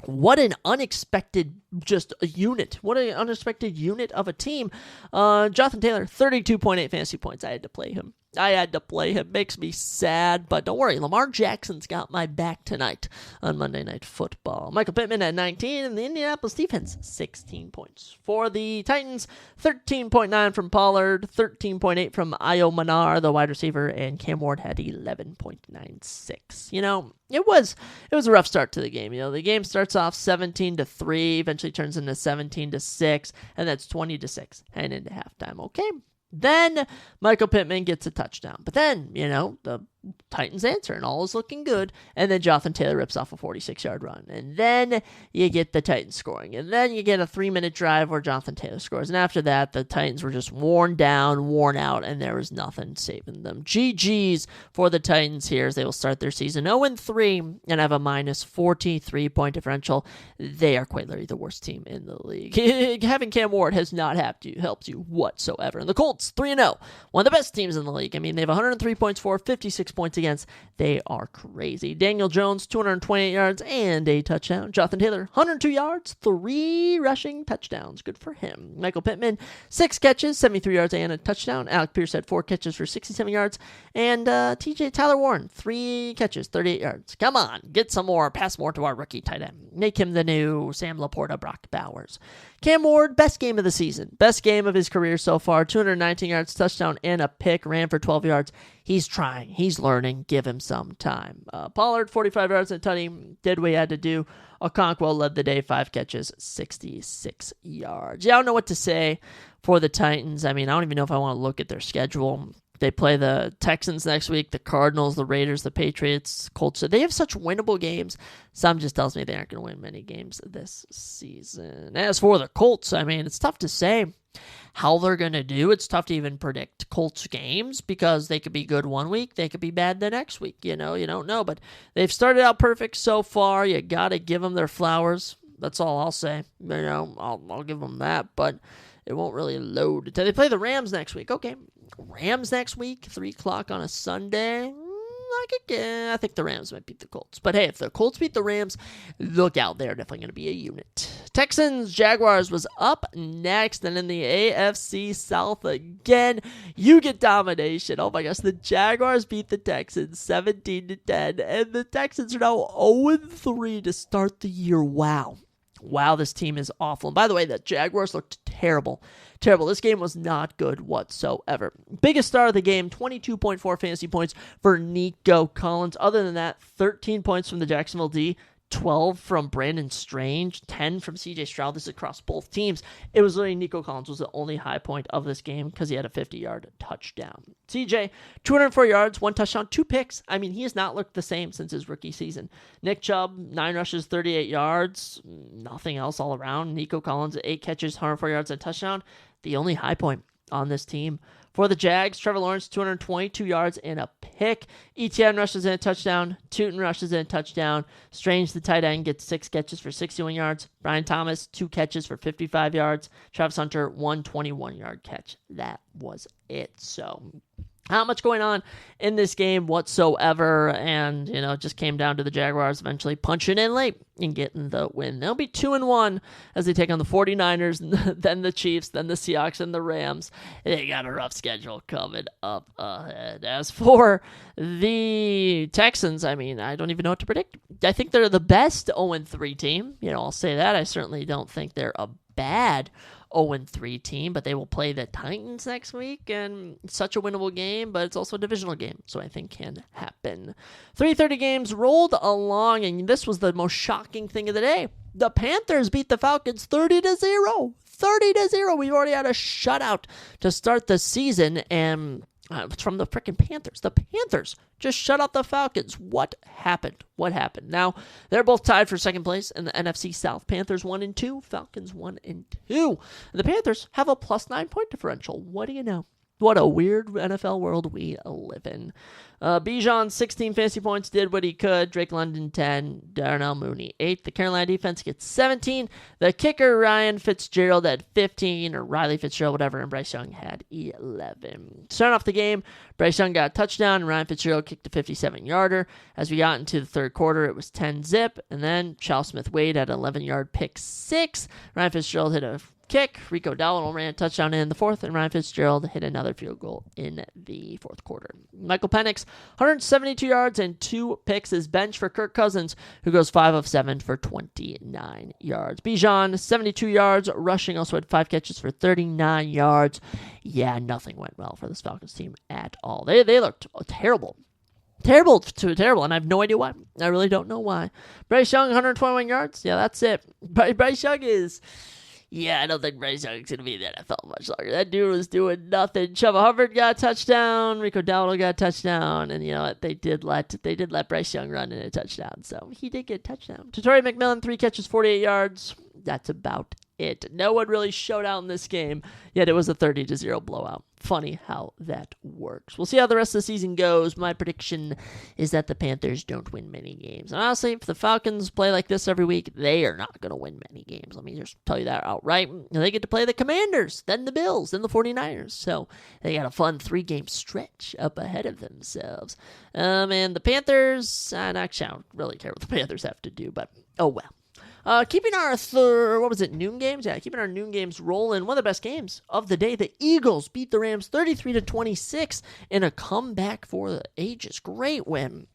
what an unexpected unit. What an unexpected unit of a team. Jonathan Taylor, 32.8 fantasy points. I had to play him. Makes me sad, but don't worry. Lamar Jackson's got my back tonight on Monday Night Football. Michael Pittman at 19, and the Indianapolis defense, 16 points. For the Titans, 13.9 from Pollard, 13.8 from Io Manar, the wide receiver, and Cam Ward had 11.96. It was a rough start to the game. The game starts off 17-3, eventually turns into 17-6, and that's 20-6 heading into halftime. Okay. Then Michael Pittman gets a touchdown. But then, the Titans answer, and all is looking good. And then Jonathan Taylor rips off a 46-yard run. And then you get the Titans scoring. And then you get a 3-minute drive where Jonathan Taylor scores. And after that, the Titans were just worn down, worn out, and there was nothing saving them. GG's for the Titans here as they will start their season 0-3 and have a minus 43-point differential. They are quite literally the worst team in the league. Having Cam Ward has not helped you whatsoever. And the Colts, 3-0, one of the best teams in the league. I mean, they have 103 points for, 56 points against. They are crazy. Daniel Jones, 228 yards and a touchdown. Jonathan Taylor, 102 yards, 3 rushing touchdowns. Good for him. Michael Pittman, 6 catches, 73 yards and a touchdown. Alec Pierce had 4 catches for 67 yards. And Tyler Warren, 3 catches, 38 yards. Come on, get some more, pass more to our rookie tight end. Make him the new Sam Laporta, Brock Bowers. Cam Ward, best game of the season. Best game of his career so far. 219 yards, touchdown, and a pick. Ran for 12 yards. He's trying. He's learning. Give him some time. Pollard, 45 yards and a tutty. Did what he had to do. Okonkwo led the day. 5 catches, 66 yards. Yeah, I don't know what to say for the Titans. I mean, I don't even know if I want to look at their schedule. They play the Texans next week, the Cardinals, the Raiders, the Patriots, Colts. So they have such winnable games. Some just tells me they aren't going to win many games this season. As for the Colts, I mean, it's tough to say how they're going to do. It's tough to even predict Colts games because they could be good one week. They could be bad the next week. You don't know. But they've started out perfect so far. You got to give them their flowers. That's all I'll say. I'll give them that. But it won't really load. They play the Rams next week. Okay. Rams next week, 3 o'clock on a Sunday. I think the Rams might beat the Colts. But hey, if the Colts beat the Rams, look out. They're definitely going to be a unit. Texans, Jaguars was up next. And in the AFC South again, you get domination. Oh my gosh, the Jaguars beat the Texans 17-10. And the Texans are now 0-3 to start the year. Wow, this team is awful. And by the way, the Jaguars looked terrible. This game was not good whatsoever. Biggest star of the game, 22.4 fantasy points for Nico Collins. Other than that, 13 points from the Jacksonville D, 12 from Brandon Strange, 10 from CJ Stroud. This is across both teams. It was literally Nico Collins was the only high point of this game because he had a 50-yard touchdown. CJ, 204 yards, 1 touchdown, 2 picks. I mean, he has not looked the same since his rookie season. Nick Chubb, 9 rushes, 38 yards, nothing else all around. Nico Collins, 8 catches, 104 yards, and a touchdown. The only high point on this team. For the Jags, Trevor Lawrence, 222 yards and a pick. ETN rushes in a touchdown. Tootin rushes in a touchdown. Strange, the tight end, gets 6 catches for 61 yards. Brian Thomas, 2 catches for 55 yards. Travis Hunter, 1 21-yard catch. That was it. So Not much going on in this game whatsoever, and, it just came down to the Jaguars eventually punching in late and getting the win. They'll be 2-1 as they take on the 49ers, and then the Chiefs, then the Seahawks, and the Rams. They got a rough schedule coming up ahead. As for the Texans, I don't even know what to predict. I think they're the best 0-3 team. I'll say that. I certainly don't think they're a bad 0-3 team, but they will play the Titans next week, and it's such a winnable game, but it's also a divisional game, so I think can happen. 3:30 games rolled along, and this was the most shocking thing of the day. The Panthers beat the Falcons 30-0. 30-0. We've already had a shutout to start the season, and it's from the freaking Panthers. The Panthers just shut out the Falcons. What happened? Now, they're both tied for second place in the NFC South. Panthers 1-2, Falcons 1-2. The Panthers have a +9 point differential. What do you know? What a weird NFL world we live in. Bijan, 16 fantasy points, did what he could. Drake London, 10. Darnell Mooney, 8. The Carolina defense gets 17. The kicker, Ryan Fitzgerald, had 15, or Riley Fitzgerald, whatever, and Bryce Young had 11. Starting off the game, Bryce Young got a touchdown, and Ryan Fitzgerald kicked a 57-yarder. As we got into the third quarter, it was 10-zip, and then Charles Smith-Wade had an 11-yard pick 6. Ryan Fitzgerald hit a kick. Rico Dowdle ran a touchdown in the fourth, and Ryan Fitzgerald hit another field goal in the fourth quarter. Michael Penix, 172 yards and 2 picks, is bench for Kirk Cousins, who goes 5 of 7 for 29 yards. Bijan, 72 yards rushing, also had 5 catches for 39 yards. Yeah, nothing went well for this Falcons team at all. They looked terrible. Terrible, and I have no idea why. I really don't know why. Bryce Young, 121 yards. Yeah, that's it. Bryce Young is... Yeah, I don't think Bryce Young's going to be in the NFL much longer. That dude was doing nothing. Chuba Hubbard got a touchdown. Rico Dowdle got a touchdown. And you know what? They did let Bryce Young run in a touchdown. So he did get a touchdown. Tatori McMillan, 3 catches, 48 yards. That's about it. No one really showed out in this game, yet it was a 30-0 blowout. Funny how that works. We'll see how the rest of the season goes. My prediction is that the Panthers don't win many games. And honestly, if the Falcons play like this every week, they are not going to win many games. Let me just tell you that outright. They get to play the Commanders, then the Bills, then the 49ers. So they got a fun 3-game stretch up ahead of themselves. And the Panthers, actually, I don't really care what the Panthers have to do, but oh well. Keeping our noon games? Yeah, keeping our noon games rolling. One of the best games of the day. The Eagles beat the Rams 33-26 in a comeback for the ages. Great win.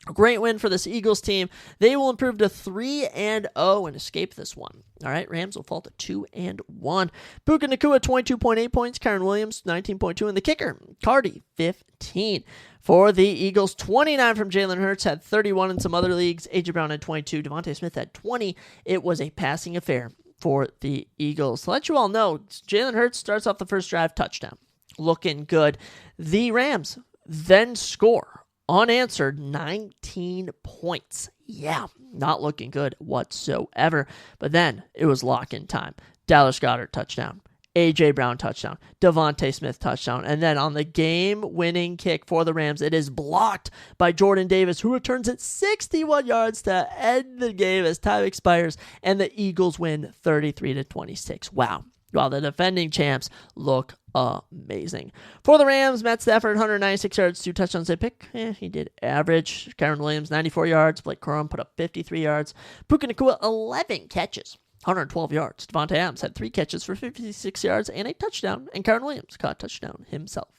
Great win for this Eagles team. They will improve to 3-0 and escape this one. All right, Rams will fall to 2-1. Puka Nacua, 22.8 points. Kyron Williams, 19.2. And the kicker, Cardi, 15. For the Eagles, 29 from Jalen Hurts, had 31 in some other leagues. A.J. Brown had 22. Devontae Smith had 20. It was a passing affair for the Eagles. To let you all know, Jalen Hurts starts off the first drive, touchdown. Looking good. The Rams then score unanswered 19 points. Yeah, not looking good whatsoever. But then it was lock-in time. Dallas Goedert, touchdown. A.J. Brown, touchdown. Devontae Smith, touchdown. And then on the game-winning kick for the Rams, it is blocked by Jordan Davis, who returns it 61 yards to end the game as time expires, and the Eagles win 33-26. Wow. While the defending champs look amazing. For the Rams, Matt Stafford, 196 yards, 2 touchdowns, a pick. He did average. Kyron Williams, 94 yards. Blake Corum put up 53 yards. Puka Nacua, 11 catches, 112 yards. Devontae Adams had 3 catches for 56 yards and a touchdown. And Kyron Williams caught a touchdown himself.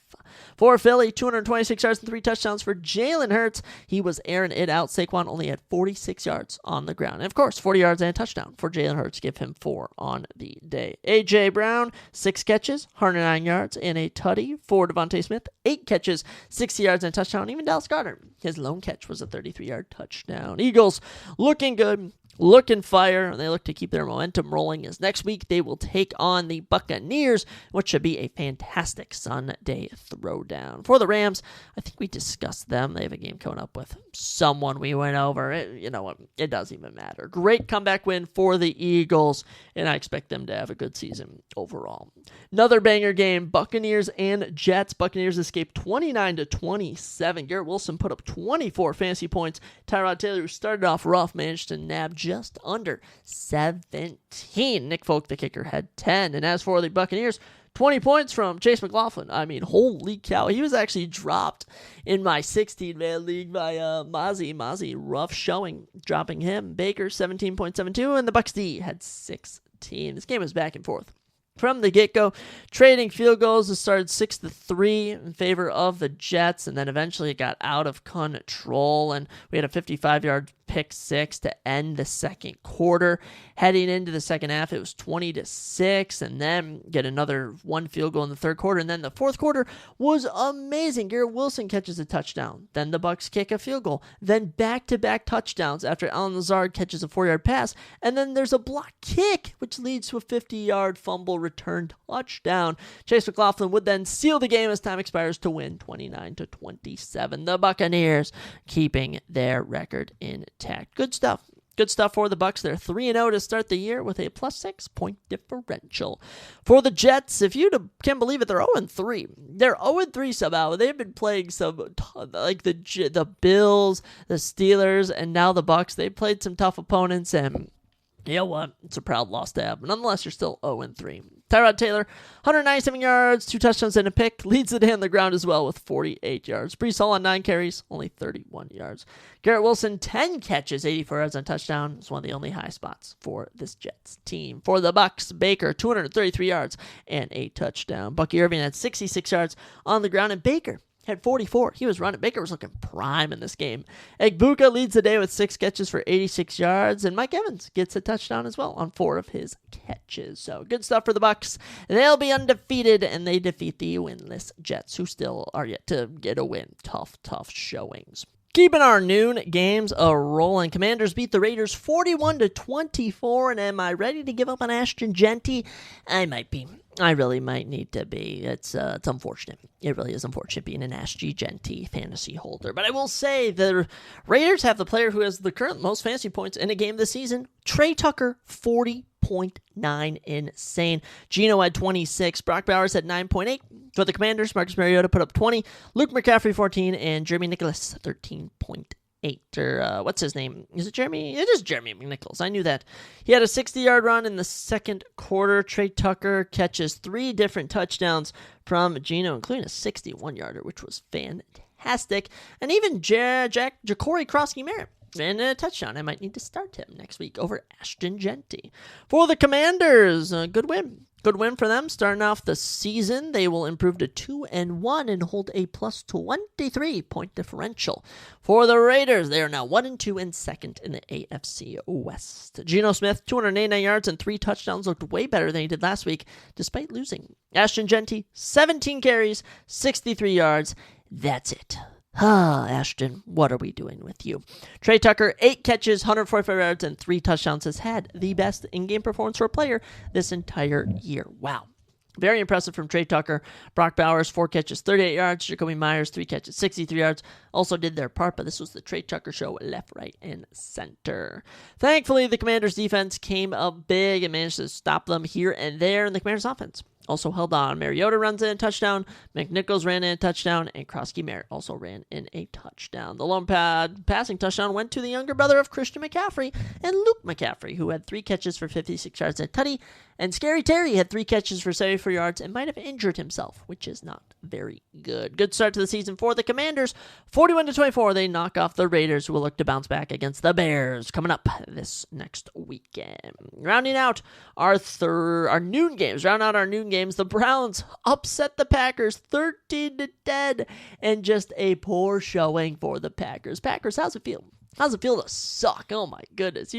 For Philly, 226 yards and 3 touchdowns for Jalen Hurts. He was airing it out. Saquon only had 46 yards on the ground. And of course, 40 yards and a touchdown for Jalen Hurts. Give him 4 on the day. A.J. Brown, 6 catches, 109 yards and a tutty for Devontae Smith. 8 catches, 60 yards and a touchdown. Even Dallas Goedert, his lone catch was a 33-yard touchdown. Eagles looking good. Looking fire, and they look to keep their momentum rolling as next week they will take on the Buccaneers, which should be a fantastic Sunday throwdown. For the Rams, I think we discussed them. They have a game coming up with someone we went over. You know what? It doesn't even matter. Great comeback win for the Eagles, and I expect them to have a good season overall. Another banger game, Buccaneers and Jets. Buccaneers escaped 29-27. Garrett Wilson put up 24 fantasy points. Tyrod Taylor, who started off rough, managed to nab just under 17. Nick Folk, the kicker, had 10. And as for the Buccaneers, 20 points from Chase McLaughlin. I mean, holy cow. He was actually dropped in my 16-man league by Mozzie. Mozzie, rough showing, dropping him. Baker, 17.72, and the Bucks D had 16. This game was back and forth from the get-go, trading field goals. It started 6-3 in favor of the Jets, and then eventually it got out of control, and we had a 55-yard pick six to end the second quarter. Heading into the second half, it was 20-6, and then get another one field goal in the third quarter, and then the fourth quarter was amazing. Garrett Wilson catches a touchdown, then the Bucks kick a field goal, then back-to-back touchdowns after Allen Lazard catches a 4-yard pass, and then there's a block kick, which leads to a 50-yard fumble return touchdown. Chase McLaughlin would then seal the game as time expires to win 29-27. The Buccaneers keeping their record intact. Good stuff. Good stuff for the Bucks. They're 3-0 to start the year with a +6 point differential. For the Jets, if you can believe it, they're 0-3. They're 0-3 somehow. They've been playing some like the Bills, the Steelers, and now the Bucks. They played some tough opponents, and you know what? It's a proud loss to have. But nonetheless, you're still 0-3. Tyrod Taylor, 197 yards, 2 touchdowns and a pick. Leads the day on the ground as well with 48 yards. Breece Hall on 9 carries, only 31 yards. Garrett Wilson, 10 catches, 84 yards on touchdown. It's one of the only high spots for this Jets team. For the Bucks, Baker, 233 yards and a touchdown. Bucky Irving had 66 yards on the ground, and Baker had 44. He was running. Baker was looking prime in this game. Egbuka leads the day with 6 catches for 86 yards, and Mike Evans gets a touchdown as well on 4 of his catches. So good stuff for the Bucks. They'll be undefeated, and they defeat the winless Jets, who still are yet to get a win. Tough showings. Keeping our noon games rolling. Commanders beat the Raiders 41-24, and am I ready to give up on Ashton Jeanty? I might be. I really might need to be. It's unfortunate. It really is unfortunate being an Ashton Jeanty fantasy holder. But I will say the Raiders have the player who has the current most fantasy points in a game this season. Trey Tucker, 40.9. Insane. Geno had 26. Brock Bowers had 9.8. For the Commanders, Marcus Mariota put up 20. Luke McCaffrey, 14. And Jeremy Nicholas, 13.8. Or what's his name? Is it Jeremy? It is Jeremy McNichols. I knew that. He had a 60-yard run in the second quarter. Trey Tucker catches 3 different touchdowns from Geno, including a 61-yarder, which was fantastic. And even Ja'Cory Krosky-Merritt and a touchdown. I might need to start him next week over Ashton Jeanty. For the Commanders, a good win. Good win for them. Starting off the season, they will improve to 2-1 and hold a +23 point differential. For the Raiders, they are now 1-2 and second in the AFC West. Geno Smith, 289 yards and 3 touchdowns, looked way better than he did last week, despite losing. Ashton Jeanty, 17 carries, 63 yards. That's it. Ashton, what are we doing with you? Trey Tucker, 8 catches, 145 yards, and 3 touchdowns, has had the best in-game performance for a player this entire year. Wow. Very impressive from Trey Tucker. Brock Bowers, 4 catches, 38 yards. Jacoby Myers, 3 catches, 63 yards. Also did their part, but this was the Trey Tucker show left, right, and center. Thankfully, the Commanders' defense came up big and managed to stop them here and there, and the Commanders' offense also held on. Mariota runs in a touchdown, McNichols ran in a touchdown, and Krosky-Merritt also ran in a touchdown. The lone passing touchdown went to the younger brother of Christian McCaffrey and Luke McCaffrey, who had 3 catches for 56 yards and a tutty, and Scary Terry had 3 catches for 74 yards and might have injured himself, which is not very good. Good start to the season for the Commanders. 41-24, they knock off the Raiders, who will look to bounce back against the Bears coming up this next weekend. Rounding out our noon games. The Browns upset the Packers 13-10, and just a poor showing for the Packers. Packers, how's it feel? How's it feel to suck? Oh my goodness.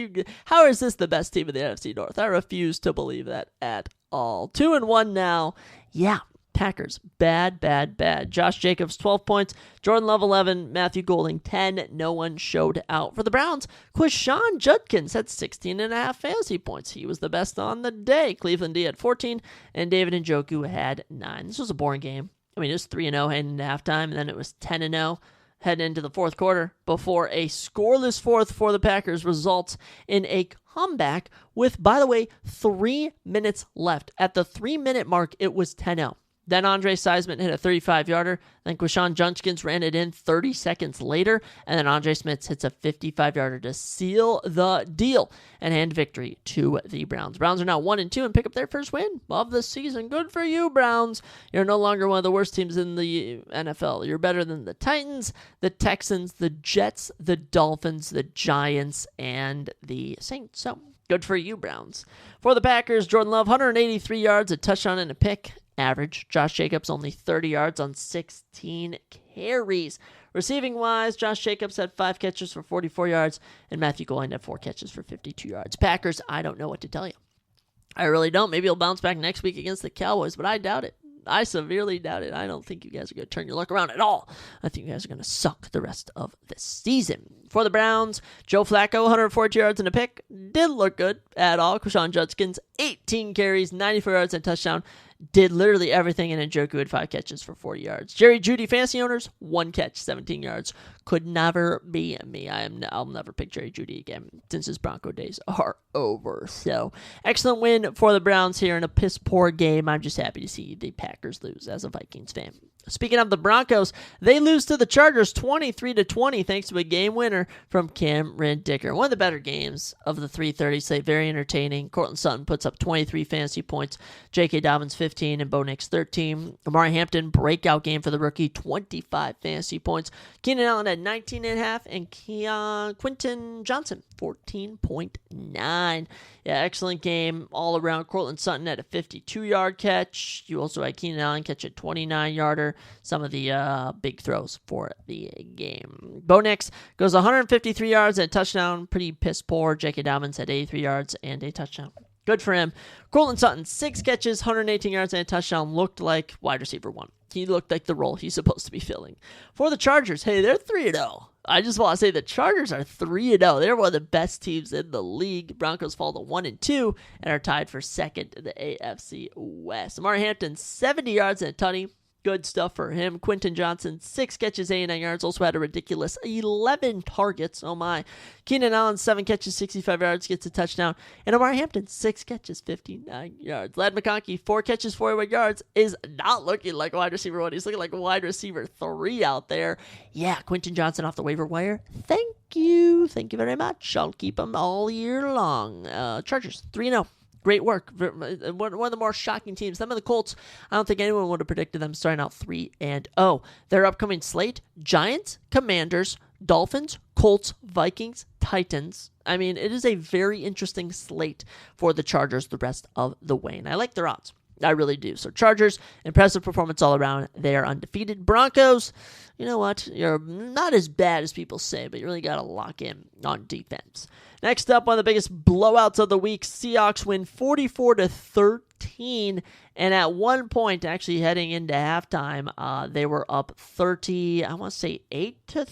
How is this the best team in the NFC North? I refuse to believe that at all. 2-1 now. Yeah. Packers, bad. Josh Jacobs, 12 points. Jordan Love, 11. Matthew Golding, 10. No one showed out. For the Browns, Quishon Judkins had 16.5 fantasy points. He was the best on the day. Cleveland D had 14, and David Njoku had 9. This was a boring game. I mean, it was 3-0 heading into halftime, and then it was 10-0 heading into the fourth quarter before a scoreless fourth for the Packers results in a comeback with, by the way, 3 minutes left. At the 3-minute mark, it was 10-0. Then Andre Seisman hit a 35-yarder. Then Quishon Judkins ran it in 30 seconds later. And then Andre Smith hits a 55-yarder to seal the deal and hand victory to the Browns. Browns are now 1-2 and pick up their first win of the season. Good for you, Browns. You're no longer one of the worst teams in the NFL. You're better than the Titans, the Texans, the Jets, the Dolphins, the Giants, and the Saints. So, good for you, Browns. For the Packers, Jordan Love, 183 yards, a touchdown, and a pick. Average. Josh Jacobs, only 30 yards on 16 carries. Receiving-wise, Josh Jacobs had 5 catches for 44 yards, and Matthew Goline had 4 catches for 52 yards. Packers, I don't know what to tell you. I really don't. Maybe he'll bounce back next week against the Cowboys, but I doubt it. I severely doubt it. I don't think you guys are going to turn your luck around at all. I think you guys are going to suck the rest of the season. For the Browns, Joe Flacco, 140 yards and a pick. Didn't look good at all. Quishon Judkins, 18 carries, 94 yards and a touchdown. Did literally everything, and Njoku had 5 catches for 40 yards. Jerry Jeudy, fantasy owners, 1 catch, 17 yards. Could never be me. I'll never pick Jerry Jeudy again since his Bronco days are over. So, excellent win for the Browns here in a piss-poor game. I'm just happy to see the Packers lose as a Vikings fan. Speaking of the Broncos, they lose to the Chargers 23-20 thanks to a game winner from Cameron Dicker. One of the better games of the 3:30 slate. Very entertaining. Cortland Sutton puts up 23 fantasy points. J.K. Dobbins 15 and Bo Nix 13. Amari Hampton, breakout game for the rookie, 25 fantasy points. Keenan Allen had 19.5 and Quentin Johnson 14.9. Yeah, excellent game all around. Cortland Sutton had a 52-yard catch. You also had Keenan Allen catch a 29-yarder. Some of the big throws for the game. Bo Nix goes 153 yards and a touchdown. Pretty piss poor. J.K. Dobbins had 83 yards and a touchdown. Good for him. Cortland Sutton, 6 catches, 118 yards and a touchdown. Looked like wide receiver 1. He looked like the role he's supposed to be filling. For the Chargers, hey, they're 3-0. I just want to say the Chargers are 3-0. They're one of the best teams in the league. Broncos fall to 1-2 and are tied for second in the AFC West. Amari Hampton, 70 yards and a tutty. Good stuff for him. Quentin Johnson, 6 catches, 89 yards. Also had a ridiculous 11 targets. Oh my. Keenan Allen, 7 catches, 65 yards. Gets a touchdown. And Amari Hampton, 6 catches, 59 yards. Ladd McConkey, 4 catches, 41 yards. Is not looking like wide receiver 1. He's looking like wide receiver 3 out there. Yeah, Quentin Johnson off the waiver wire. Thank you. Thank you very much. I'll keep him all year long. Chargers, 3-0. Great work. One of the more shocking teams. Them and the Colts, I don't think anyone would have predicted them starting out 3-0. Their upcoming slate, Giants, Commanders, Dolphins, Colts, Vikings, Titans. I mean, it is a very interesting slate for the Chargers the rest of the way. And I like their odds. I really do. So Chargers, impressive performance all around. They are undefeated. Broncos, you know what? You're not as bad as people say, but you really got to lock in on defense. Next up, one of the biggest blowouts of the week, Seahawks win 44-13. And at one point, actually heading into halftime, they were up 30, I want to say 8-6.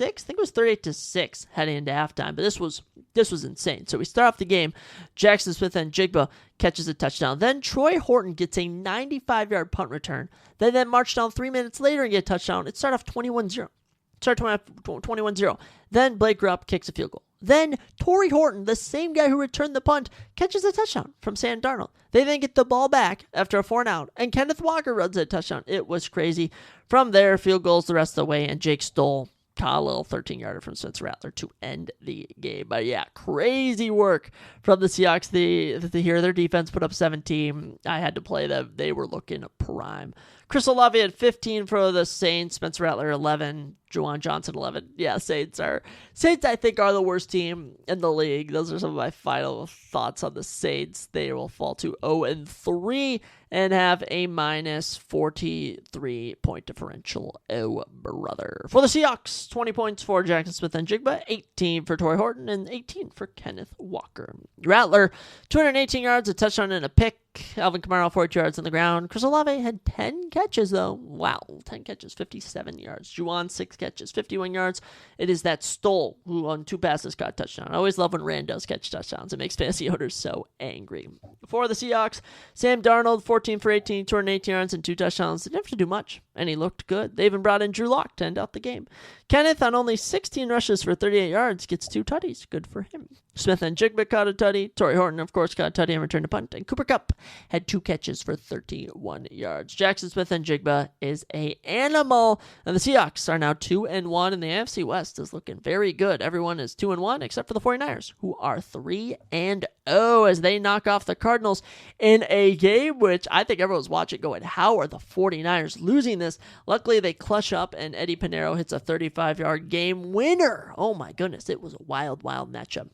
I think it was 38-6 heading into halftime. But this was insane. So we start off the game. Jackson Smith and Jigba catches a touchdown. Then Troy Horton gets a 95-yard punt return. They then march down 3 minutes later and get a touchdown. It started off 21-0. Then Blake Grubb kicks a field goal. Then Torrey Horton, the same guy who returned the punt, catches a touchdown from Sam Darnold. They then get the ball back after a 4-and-out, and Kenneth Walker runs a touchdown. It was crazy. From there, field goals the rest of the way, and Jake Stoll caught a little 13-yarder from Spencer Rattler to end the game. But yeah, crazy work from the Seahawks. Here their defense put up 17. I had to play them. They were looking prime. Chris Olave had 15 for the Saints. Spencer Rattler 11. Juwan Johnson 11. Yeah, Saints I think are the worst team in the league. Those are some of my final thoughts on the Saints. They will fall to 0-3 and have a minus 43 point differential. Oh, brother. For the Seahawks, 20 points for Jackson Smith and Jigba, 18 for Torrey Horton, and 18 for Kenneth Walker. Rattler, 218 yards, a touchdown, and a pick. Alvin Kamara, 42 yards on the ground. Chris Olave had 10 catches, though. Wow, 10 catches, 57 yards. Juwan, 6 catches, 51 yards. It is that Stoll who on 2 passes got a touchdown. I always love when randos catch touchdowns. It makes fantasy owners so angry. For the Seahawks, Sam Darnold, 14 for 18, 218 yards and 2 touchdowns. They didn't have to do much, and he looked good. They even brought in Drew Lock to end out the game. Kenneth, on only 16 rushes for 38 yards, gets 2 tutties. Good for him. Smith and Jigba caught a tutty. Torrey Horton, of course, caught a tutty and returned a punt. And Cooper Kupp had 2 catches for 31 yards. Jackson Smith and Jigba is a animal. And the Seahawks are now 2-1, and the AFC West is looking very good. Everyone is 2-1 except for the 49ers, who are 3-0 as they knock off the Cardinals in a game which I think everyone was watching going, how are the 49ers losing this? Luckily, they clutch up, and Eddie Pinheiro hits a 35-yard game winner. Oh my goodness, it was a wild, wild matchup.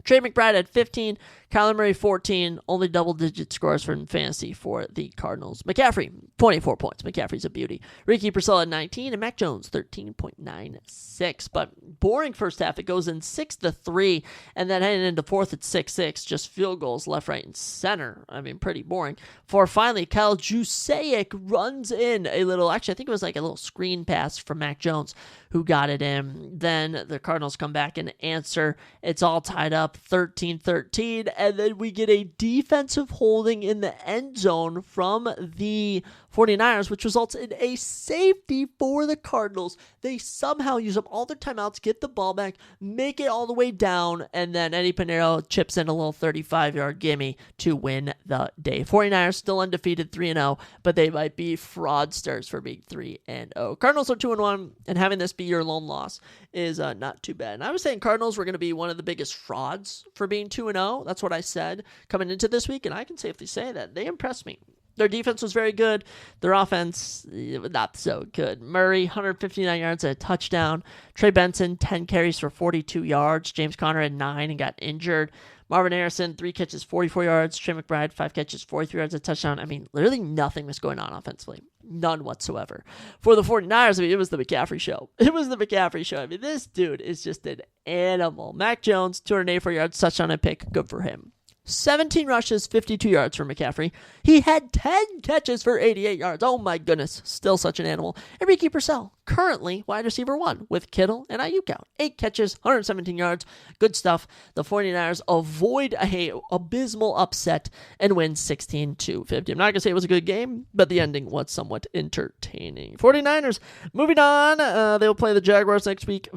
Trey McBride had 15, Kyler Murray 14, only double-digit scores for fantasy for the Cardinals. McCaffrey, 24 points. McCaffrey's a beauty. Ricky Purcell had 19, and Mac Jones 13.96. But boring first half. It goes in 6-3, and then heading into fourth at 6-6. Just field goals left, right, and center. I mean, pretty boring. For finally, Kyle Juszczyk runs in a little, actually, I think it was like a little screen pass from Mac Jones, who got it in. Then the Cardinals come back and answer. It's all tied up, 13-13, and then we get a defensive holding in the end zone from the 49ers, which results in a safety for the Cardinals. They somehow use up all their timeouts, get the ball back, make it all the way down, and then Eddie Pinheiro chips in a little 35-yard gimme to win the day. 49ers still undefeated, 3-0, but they might be fraudsters for being 3-0. Cardinals are 2-1, and having this be your lone loss is not too bad. And I was saying Cardinals were going to be one of the biggest frauds for being 2-0. That's what I said coming into this week, and I can safely say that they impressed me. Their defense was very good. Their offense, not so good. Murray, 159 yards and a touchdown. Trey Benson, 10 carries for 42 yards. James Conner had 9 and got injured. Marvin Harrison, 3 catches, 44 yards. Trey McBride, 5 catches, 43 yards, a touchdown. I mean, literally nothing was going on offensively. None whatsoever. For the 49ers, I mean, it was the McCaffrey show. It was the McCaffrey show. I mean, this dude is just an animal. Mac Jones, 284 yards, touchdown and pick. Good for him. 17 rushes, 52 yards for McCaffrey. He had 10 catches for 88 yards. Oh my goodness, still such an animal. And Ricky Purcell, currently wide receiver 1 with Kittle and Ayuk out. 8 catches, 117 yards. Good stuff. The 49ers avoid a abysmal upset and win 16-50. I'm not going to say it was a good game, but the ending was somewhat entertaining. 49ers, moving on. They'll play the Jaguars next week.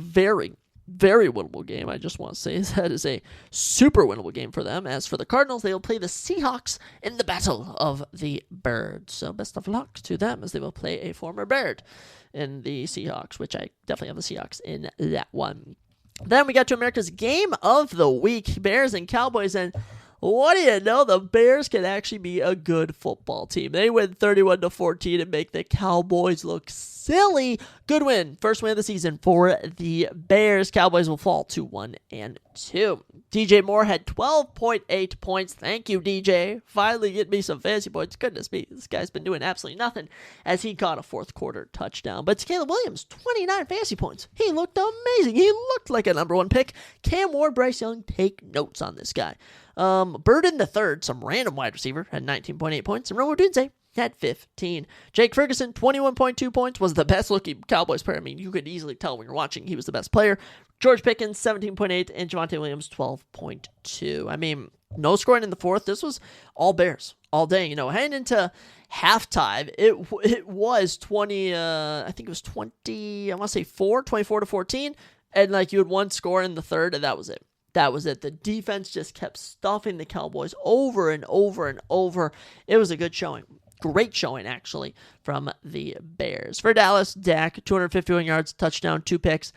Very winnable game. I just want to say that is a super winnable game for them. As for the Cardinals, they will play the Seahawks in the Battle of the Birds. So best of luck to them as they will play a former Bird in the Seahawks, which I definitely have the Seahawks in that one. Then we got to America's Game of the Week, Bears and Cowboys, and what do you know? The Bears can actually be a good football team. They win 31-14 and make the Cowboys look silly. Good win. First win of the season for the Bears. Cowboys will fall to 1-2. DJ Moore had 12.8 points. Thank you, DJ. Finally get me some fantasy points. Goodness me, this guy's been doing absolutely nothing as he caught a fourth quarter touchdown. But Caleb Williams, 29 fantasy points. He looked amazing. He looked like a number 1 pick. Cam Ward, Bryce Young, take notes on this guy. Burden the third, some random wide receiver, had 19.8 points, and Romo Dunze had 15. Jake Ferguson, 21.2 points, was the best looking Cowboys player. I mean, you could easily tell when you're watching he was the best player. George Pickens, 17.8, and Javonte Williams, 12.2. I mean, no scoring in the fourth. This was all Bears all day. You know, heading into halftime, it was 20, I think it was 20, I want to say 24-14, and like you had one score in the third, and that was it. That was it. The defense just kept stuffing the Cowboys over and over and over. It was a good showing. Great showing, actually, from the Bears. For Dallas, Dak, 251 yards, touchdown, 2 picks.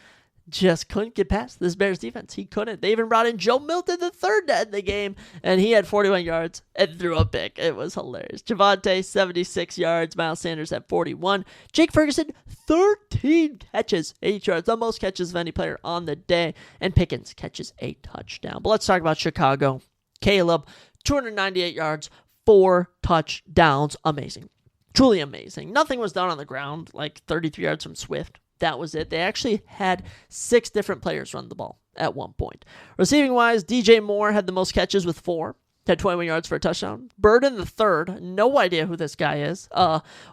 Just couldn't get past this Bears defense. He couldn't. They even brought in Joe Milton the third to end the game, and he had 41 yards and threw a pick. It was hilarious. Javonte, 76 yards. Miles Sanders at 41. Jake Ferguson, 13 catches, 8 yards. The most catches of any player on the day. And Pickens catches a touchdown. But let's talk about Chicago. Caleb, 298 yards, 4 touchdowns. Amazing. Truly amazing. Nothing was done on the ground, like 33 yards from Swift. That was it. They actually had 6 different players run the ball at one point. Receiving-wise, DJ Moore had the most catches with 4. had 21 yards for a touchdown. Burden the third, no idea who this guy is.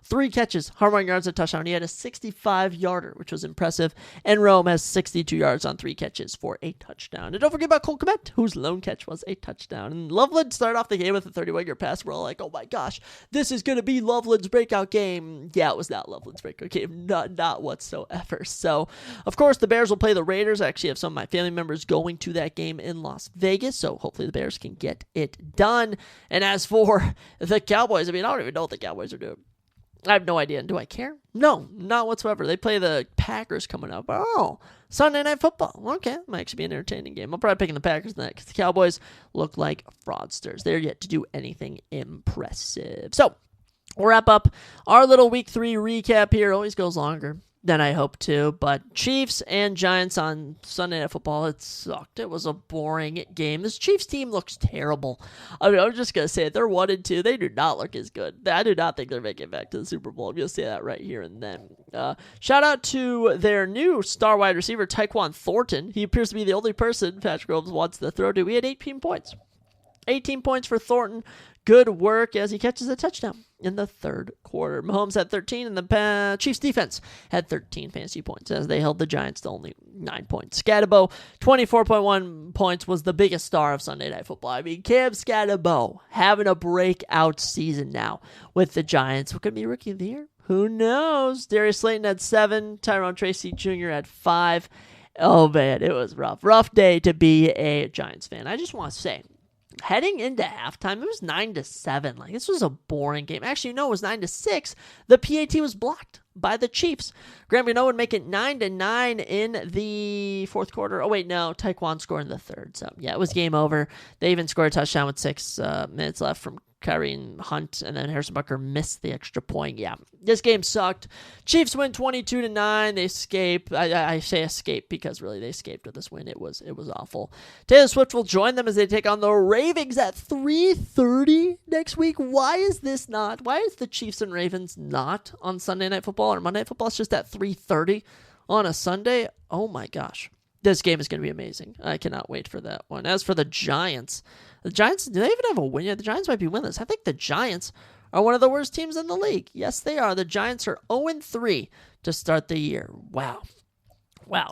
3 catches, 101 yards, a touchdown. He had a 65-yarder, which was impressive. And Rome has 62 yards on 3 catches for a touchdown. And don't forget about Cole Kmet, whose lone catch was a touchdown. And Loveland started off the game with a 31-yard pass. We're all like, oh my gosh, this is going to be Loveland's breakout game. Yeah, it was not Loveland's breakout game. Not whatsoever. So, of course, the Bears will play the Raiders. I actually have some of my family members going to that game in Las Vegas. So hopefully the Bears can get it done. And as for the Cowboys, I mean, I don't even know what the Cowboys are doing. I have no idea. Do I care? No, not whatsoever. They play the Packers coming up. Oh, Sunday Night Football. Okay, might actually be an entertaining game. I'm probably picking the Packers in that because the Cowboys look like fraudsters. They're yet to do anything impressive. So, we'll wrap up our little Week 3 recap here. Always goes longer than I hope to, but Chiefs and Giants on Sunday Night Football, it sucked. It was a boring game. This Chiefs team looks terrible. I mean, I'm just going to say it. They're 1-2. They do not look as good. I do not think they're making it back to the Super Bowl. I'm going to say that right here and then. Shout out to their new star wide receiver, Tyquan Thornton. He appears to be the only person Patrick Mahomes wants to throw to. He had 18 points. 18 points for Thornton. Good work as he catches a touchdown in the third quarter. Mahomes had 13, and the Chiefs defense had 13 fantasy points as they held the Giants to only 9 points. Scatterbo, 24.1 points, was the biggest star of Sunday Night Football. I mean, Cam Scatterbo having a breakout season now with the Giants. What could be Rookie of the Year? Who knows? Darius Slayton had 7. Tyrone Tracy Jr. had 5. Oh, man, it was rough. Rough day to be a Giants fan. I just want to say, heading into halftime, it was 9-7. Like, this was a boring game. Actually, no, it was 9-6. The PAT was blocked by the Chiefs. Graham Gano would make it 9-9 in the fourth quarter. Oh, wait, no. Tyquan scored in the third. So, yeah, it was game over. They even scored a touchdown with 6 minutes left from Kyrie Hunt, and then Harrison Butker missed the extra point. Yeah, this game sucked. Chiefs win 22-9. They escape. I say escape because really they escaped with this win. It was awful. Taylor Swift will join them as they take on the Ravens at 3:30 next week. Why is the Chiefs and Ravens not on Sunday Night Football or Monday Night Football? It's just at 3:30 on a Sunday. Oh my gosh. This game is going to be amazing. I cannot wait for that one. As for the Giants, do they even have a win yet? The Giants might be winless. I think the Giants are one of the worst teams in the league. Yes, they are. The Giants are 0-3 to start the year. Wow.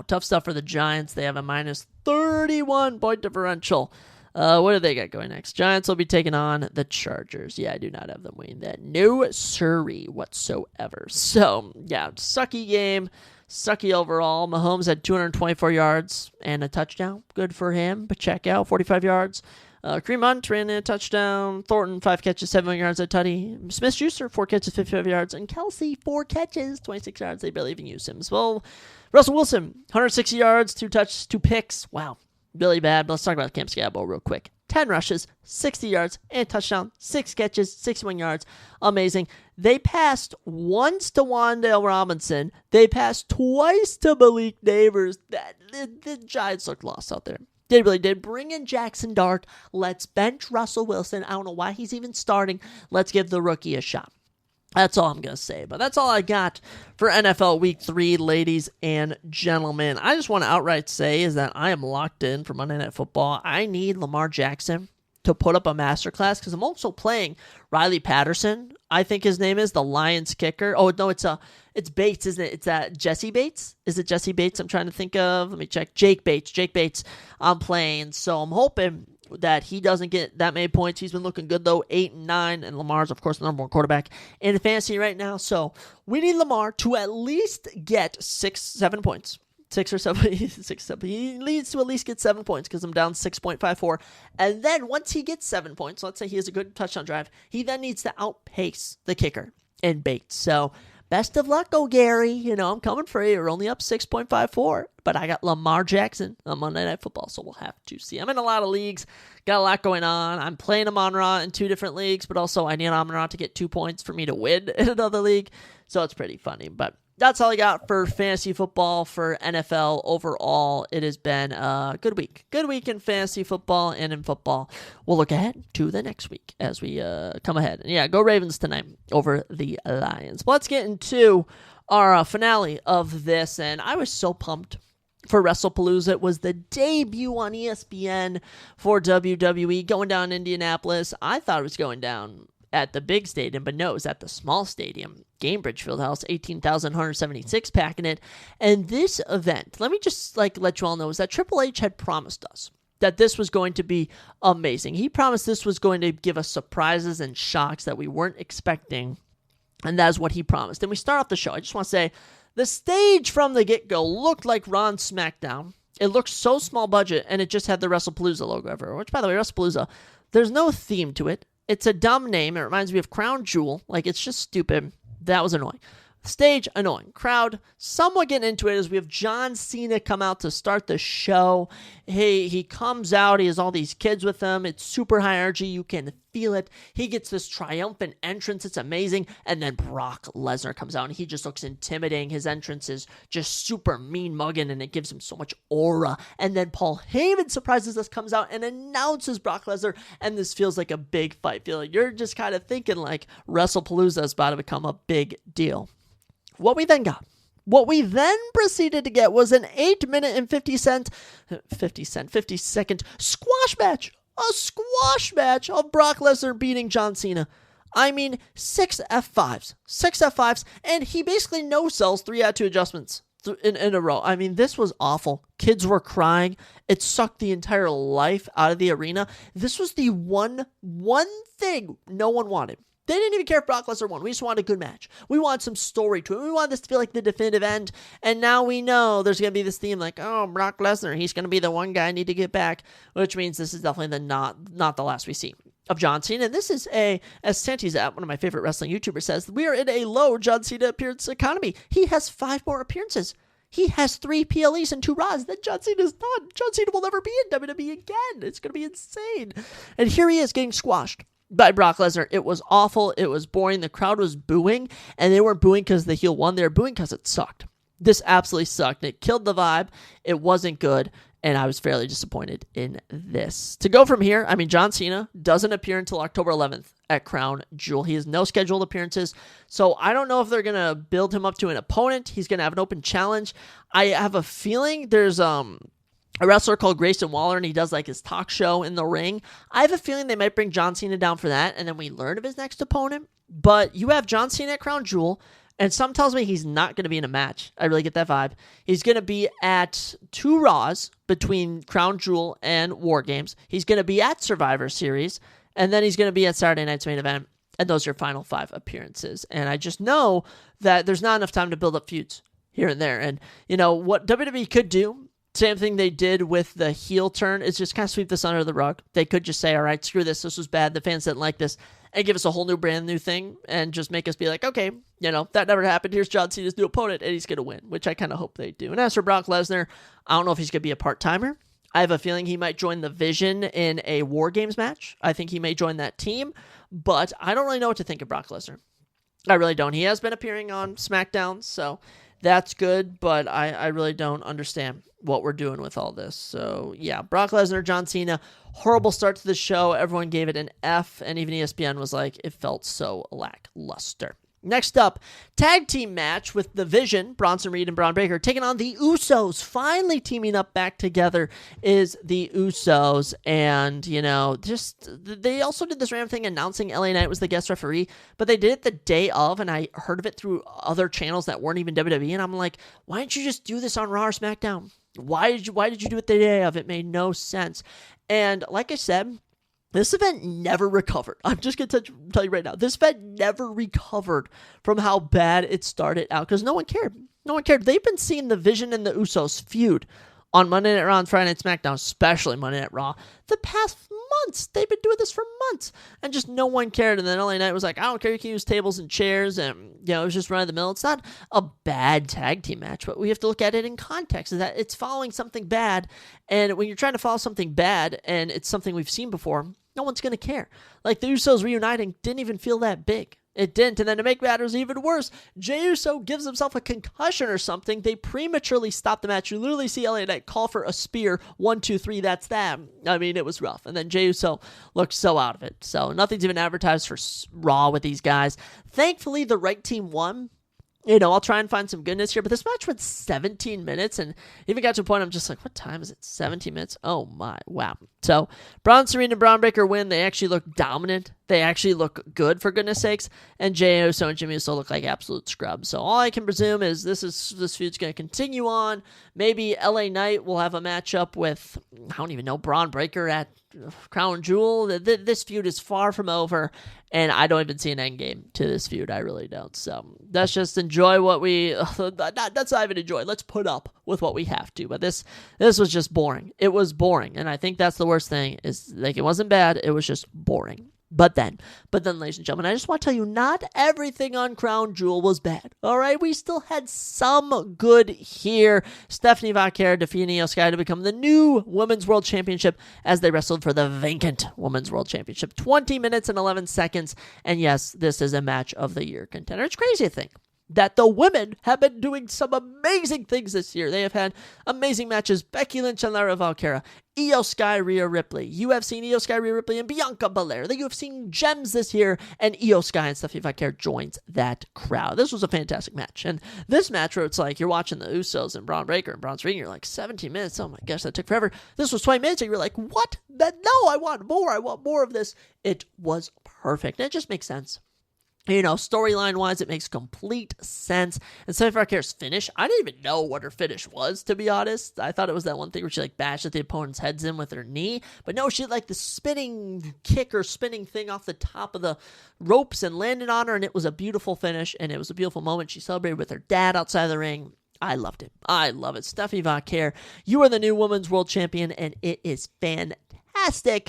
Tough stuff for the Giants. They have a minus 31 point differential. What do they got going next? Giants will be taking on the Chargers. Yeah, I do not have them winning that. No siree whatsoever. So, yeah, sucky game. Sucky overall. Mahomes had 224 yards and a touchdown. Good for him. But check out 45 yards. Kareem Hunt ran in a touchdown. Thornton, 5 catches, 7 yards at tutty. Smith-Schuster, 4 catches, 55 yards. And Kelsey, 4 catches, 26 yards. They barely even used him as well. Russell Wilson, 160 yards, 2 touches, 2 picks. Wow, really bad. But let's talk about Cam Scatterbo real quick. 10 rushes, 60 yards, and a touchdown, 6 catches, 61 yards. Amazing. They passed once to Wan'Dale Robinson. They passed twice to Malik Neighbors. The Giants looked lost out there. They really did. Bring in Jackson Dart. Let's bench Russell Wilson. I don't know why he's even starting. Let's give the rookie a shot. That's all I'm going to say. But that's all I got for NFL Week 3, ladies and gentlemen. I just want to outright say is that I am locked in for Monday Night Football. I need Lamar Jackson to put up a masterclass because I'm also playing Riley Patterson. I think his name is the Lions kicker. Oh, no, it's Bates, isn't it? It's Jesse Bates? Is it Jesse Bates I'm trying to think of? Let me check. Jake Bates I'm playing. So I'm hoping that he doesn't get that many points. He's been looking good, though, 8-9, and Lamar's, of course, the number 1 quarterback in fantasy right now. So we need Lamar to at least get 7 points. 6 or 7, 6, 7. He needs to at least get 7 points because I'm down 6.54. And then once he gets 7 points, let's say he has a good touchdown drive, he then needs to outpace the kicker and Bates. So best of luck, Gary. I'm coming for you. You're only up 6.54. But I got Lamar Jackson on Monday Night Football, so we'll have to see. I'm in a lot of leagues, got a lot going on. I'm playing Amon-Ra in 2 different leagues, but also I need Amon-Ra to get 2 points for me to win in another league. So it's pretty funny. But that's all I got for fantasy football for NFL overall. It has been a good week. Good week in fantasy football and in football. We'll look ahead to the next week as we come ahead. And yeah, go Ravens tonight over the Lions. But let's get into our finale of this. And I was so pumped for WrestlePalooza. It was the debut on ESPN for WWE going down in Indianapolis. I thought it was going down at the big stadium, but no, it was at the small stadium, Gainbridge Fieldhouse, 18,176 packing it. And this event, let me just let you all know, is that Triple H had promised us that this was going to be amazing. He promised this was going to give us surprises and shocks that we weren't expecting, and that is what he promised. And we start off the show. I just want to say, the stage from the get-go looked like Ron's SmackDown. It looked so small budget, and it just had the WrestlePalooza logo everywhere, which, by the way, WrestlePalooza, there's no theme to it. It's a dumb name. It reminds me of Crown Jewel. It's just stupid. That was annoying. Stage, annoying. Crowd, somewhat getting into it as we have John Cena come out to start the show. He comes out. He has all these kids with him. It's super high energy. You can feel it. He gets this triumphant entrance. It's amazing. And then Brock Lesnar comes out, and he just looks intimidating. His entrance is just super mean mugging, and it gives him so much aura. And then Paul Heyman surprises us, comes out, and announces Brock Lesnar, and this feels like a big fight. You're just kind of thinking WrestlePalooza is about to become a big deal. What we then proceeded to get was an 8-minute and 50-second squash match. A squash match of Brock Lesnar beating John Cena. I mean, 6 F5s, and he basically no-sells 3 out of 2 adjustments in a row. I mean, this was awful. Kids were crying. It sucked the entire life out of the arena. This was the one thing no one wanted. They didn't even care if Brock Lesnar won. We just wanted a good match. We wanted some story to it. We wanted this to feel like the definitive end. And now we know there's going to be this theme Brock Lesnar, he's going to be the one guy I need to get back, which means this is definitely not the last we see of John Cena. And this is as Santi's at, one of my favorite wrestling YouTubers, says, we are in a low John Cena appearance economy. He has 5 more appearances. He has 3 PLEs and 2 Raws. Then John Cena's done. John Cena will never be in WWE again. It's going to be insane. And here he is getting squashed by Brock Lesnar. It was awful. It was boring. The crowd was booing, and they weren't booing because the heel won. They were booing because it sucked. This absolutely sucked. It killed the vibe. It wasn't good, and I was fairly disappointed in this. To go from here, John Cena doesn't appear until October 11th at Crown Jewel. He has no scheduled appearances, so I don't know if they're going to build him up to an opponent. He's going to have an open challenge. I have a feeling there's a wrestler called Grayson Waller, and he does his talk show in the ring. I have a feeling they might bring John Cena down for that, and then we learn of his next opponent. But you have John Cena at Crown Jewel, and some tells me he's not going to be in a match. I really get that vibe. He's going to be at 2 Raws between Crown Jewel and War Games. He's going to be at Survivor Series, and then he's going to be at Saturday Night's Main Event, and those are your final 5 appearances. And I just know that there's not enough time to build up feuds here and there. And, what WWE could do, same thing they did with the heel turn, is just kind of sweep this under the rug. They could just say, all right, screw this was bad, the fans didn't like this, and give us a whole brand new thing, and just make us be like, okay, that never happened, here's John Cena's new opponent, and he's going to win, which I kind of hope they do. And as for Brock Lesnar, I don't know if he's going to be a part-timer. I have a feeling he might join the Vision in a War Games match. I think he may join that team, but I don't really know what to think of Brock Lesnar. I really don't. He has been appearing on SmackDown, so that's good, but I really don't understand what we're doing with all this. So, yeah, Brock Lesnar, John Cena, horrible start to the show. Everyone gave it an F, and even ESPN was like, it felt so lackluster. Next up, tag team match with The Vision, Bronson Reed and Braun Breaker, taking on the Usos. Finally teaming up back together is the Usos. And, they also did this random thing announcing LA Knight was the guest referee, but they did it the day of, and I heard of it through other channels that weren't even WWE, and I'm like, why didn't you just do this on Raw or SmackDown? Why did you do it the day of? It made no sense. And like I said, this event never recovered. I'm just going to tell you right now. This event never recovered from how bad it started out because no one cared. No one cared. They've been seeing the Vision and the Usos feud on Monday Night Raw and Friday Night SmackDown, especially Monday Night Raw, the past months. They've been doing this for months, and just no one cared. And then LA Knight was like, I don't care, you can use tables and chairs, and it was just run of the mill. It's not a bad tag team match, but we have to look at it in context, is that it's following something bad, and when you're trying to follow something bad, and it's something we've seen before, no one's going to care. The Usos reuniting didn't even feel that big. It didn't. And then to make matters even worse, Jey Uso gives himself a concussion or something. They prematurely stop the match. You literally see LA Knight call for a spear. 1, 2, 3, that's that. It was rough. And then Jey Uso looked so out of it. So nothing's even advertised for Raw with these guys. Thankfully, the right team won. I'll try and find some goodness here, but this match went 17 minutes, and even got to a point I'm just like, what time is it? 17 minutes? Oh my, wow. So, Braun Serena and Braun Breaker win. They actually look dominant. They actually look good, for goodness sakes, and Jey Uso and Jimmy Uso look like absolute scrubs. So all I can presume is this feud's going to continue on. Maybe LA Knight will have a matchup with, I don't even know, Braun Breaker at Crown Jewel. This feud is far from over, and I don't even see an end game to this feud. I really don't. So let's just enjoy what that's not even enjoy. Let's put up with what we have to. But this was just boring. It was boring, and I think that's the worst thing. Is like, it wasn't bad. It was just boring. But then, ladies and gentlemen, I just want to tell you, not everything on Crown Jewel was bad. All right, we still had some good here. Stephanie Vaquer defeating Io Sky to become the new Women's World Championship as they wrestled for the vacant Women's World Championship. 20 minutes and 11 seconds. And yes, this is a match of the year contender. It's crazy to think that the women have been doing some amazing things this year. They have had amazing matches. Becky Lynch and Lara Valkyra, Io Sky, Rhea Ripley. You have seen Io Sky, Rhea Ripley, and Bianca Belair. You have seen gems this year, and Io Sky and Stephanie Vaquer joins that crowd. This was a fantastic match. And this match where it's like you're watching the Usos and Braun Breaker and Braun Strowman, you're like, 17 minutes. Oh my gosh, that took forever. This was 20 minutes, and you're like, what? No, I want more. I want more of this. It was perfect. And it just makes sense. Storyline-wise, it makes complete sense. And Stephanie Vaquer's finish, I didn't even know what her finish was, to be honest. I thought it was that one thing where she, bashed the opponent's heads in with her knee. But no, she had, the spinning kick or spinning thing off the top of the ropes and landed on her, and it was a beautiful finish, and it was a beautiful moment. She celebrated with her dad outside the ring. I loved it. I love it. Stephanie Vaquer, you are the new Women's World Champion, and it is fantastic.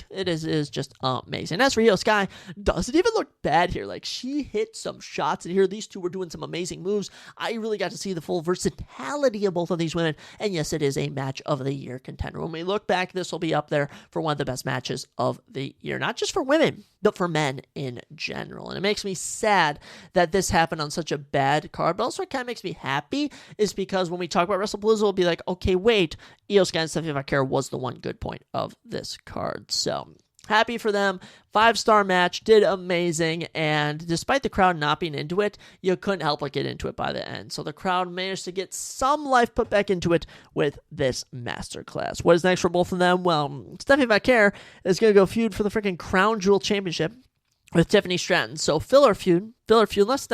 It is just amazing. As for Io Sky, doesn't even look bad here. She hit some shots in here. These two were doing some amazing moves. I really got to see the full versatility of both of these women. And yes, it is a match of the year contender. When we look back, this will be up there for one of the best matches of the year. Not just for women, but for men in general. And it makes me sad that this happened on such a bad card. But also it kind of makes me happy is because when we talk about Wrestlepalooza, we'll be like, okay, wait, Io Sky and Stephanie Vaquer was the one good point of this card. So happy for them. 5-star match, did amazing, and despite the crowd not being into it, you couldn't help but get into it by the end. So the crowd managed to get some life put back into it with this masterclass. What is next for both of them? Well, Stephanie Vaquer is going to go feud for the freaking Crown Jewel Championship with Tiffany Stratton. So filler feud, unless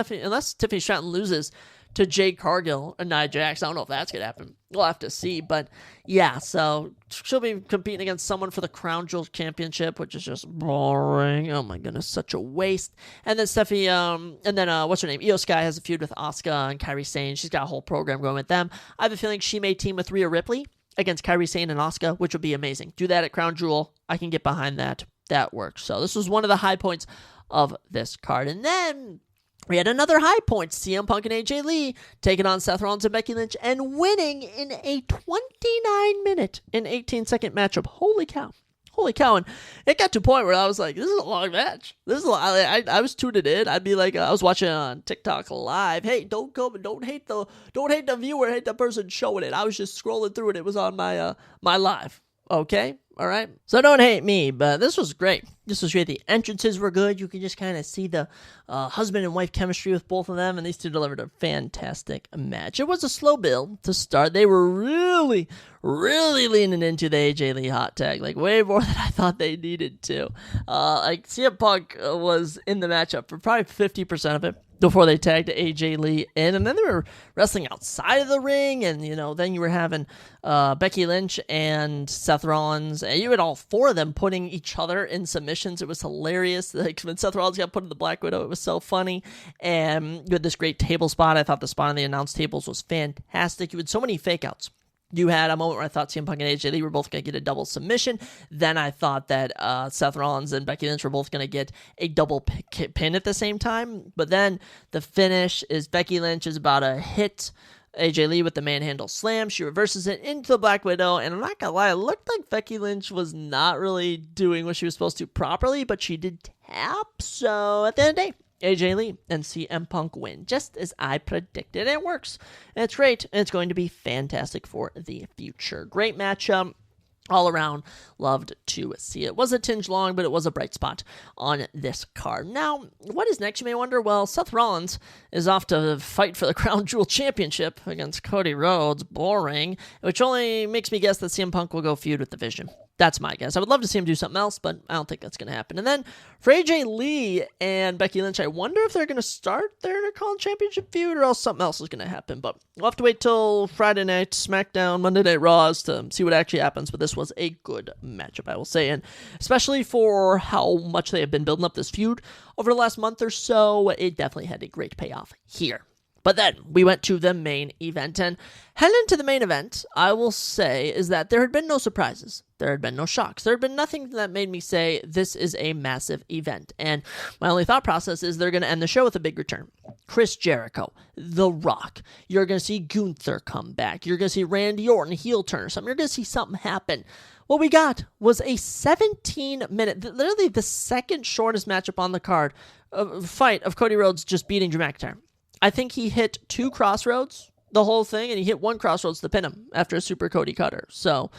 Tiffany Stratton loses to Jade Cargill and Nia Jax. I don't know if that's going to happen. We'll have to see. But yeah, so she'll be competing against someone for the Crown Jewel Championship, which is just boring. Oh my goodness, such a waste. And then Stephanie, what's her name? Io Sky has a feud with Asuka and Kairi Sane. She's got a whole program going with them. I have a feeling she may team with Rhea Ripley against Kairi Sane and Asuka, which would be amazing. Do that at Crown Jewel. I can get behind that. That works. So this was one of the high points of this card. And then we had another high point, CM Punk and AJ Lee taking on Seth Rollins and Becky Lynch and winning in a 29-minute and 18-second matchup. Holy cow. And it got to a point where I was like, this is a long match. I was tuning in. I'd be like, I was watching it on TikTok live. Hey, don't hate the viewer, hate the person showing it. I was just scrolling through it. It was on my live. Okay? All right? So don't hate me, but this was great. This was great. The entrances were good. You could just kind of see the husband and wife chemistry with both of them, and these two delivered a fantastic match. It was a slow build to start. They were really, really leaning into the AJ Lee hot tag, way more than I thought they needed to. CM Punk was in the matchup for probably 50% of it before they tagged AJ Lee in, and then they were wrestling outside of the ring, and then you were having Becky Lynch and Seth Rollins, and you had all four of them putting each other in submissions. It was hilarious. When Seth Rollins got put in the Black Widow, it was so funny, and you had this great table spot. I thought the spot on the announce tables was fantastic. You had so many fake outs. You had a moment where I thought CM Punk and AJ Lee were both going to get a double submission. Then I thought that Seth Rollins and Becky Lynch were both going to get a double pin at the same time. But then the finish is Becky Lynch is about to hit AJ Lee with the manhandle slam. She reverses it into the Black Widow. And I'm not going to lie, it looked like Becky Lynch was not really doing what she was supposed to properly, but she did tap. So at the end of the day, AJ Lee and CM Punk win, just as I predicted. It works. And it's great. And it's going to be fantastic for the future. Great matchup. all around, loved to see it. Was a tinge long, but it was a bright spot on this card. Now, what is next, you may wonder? Well, Seth Rollins is off to fight for the Crown Jewel Championship against Cody Rhodes. Boring. Which only makes me guess that CM Punk will go feud with the Vision. That's my guess. I would love to see him do something else, but I don't think that's going to happen. And then for AJ Lee and Becky Lynch, I wonder if they're going to start their Intercontinental Championship feud or else something else is going to happen. But we'll have to wait till Friday night, SmackDown, Monday Night Raws to see what actually happens. But this was a good matchup, I will say. And especially for how much they have been building up this feud over the last month or so, it definitely had a great payoff here. But then we went to the main event, and heading into the main event, I will say is that there had been no surprises. There had been no shocks. There had been nothing that made me say this is a massive event. And my only thought process is they're going to end the show with a big return. Chris Jericho, The Rock. You're going to see Gunther come back. You're going to see Randy Orton heel turn or something. You're going to see something happen. What we got was a 17-minute, literally the second shortest matchup on the card, fight of Cody Rhodes just beating Drew McIntyre. I think he hit 2 crossroads the whole thing, and he hit 1 crossroads to pin him after a super Cody cutter. So,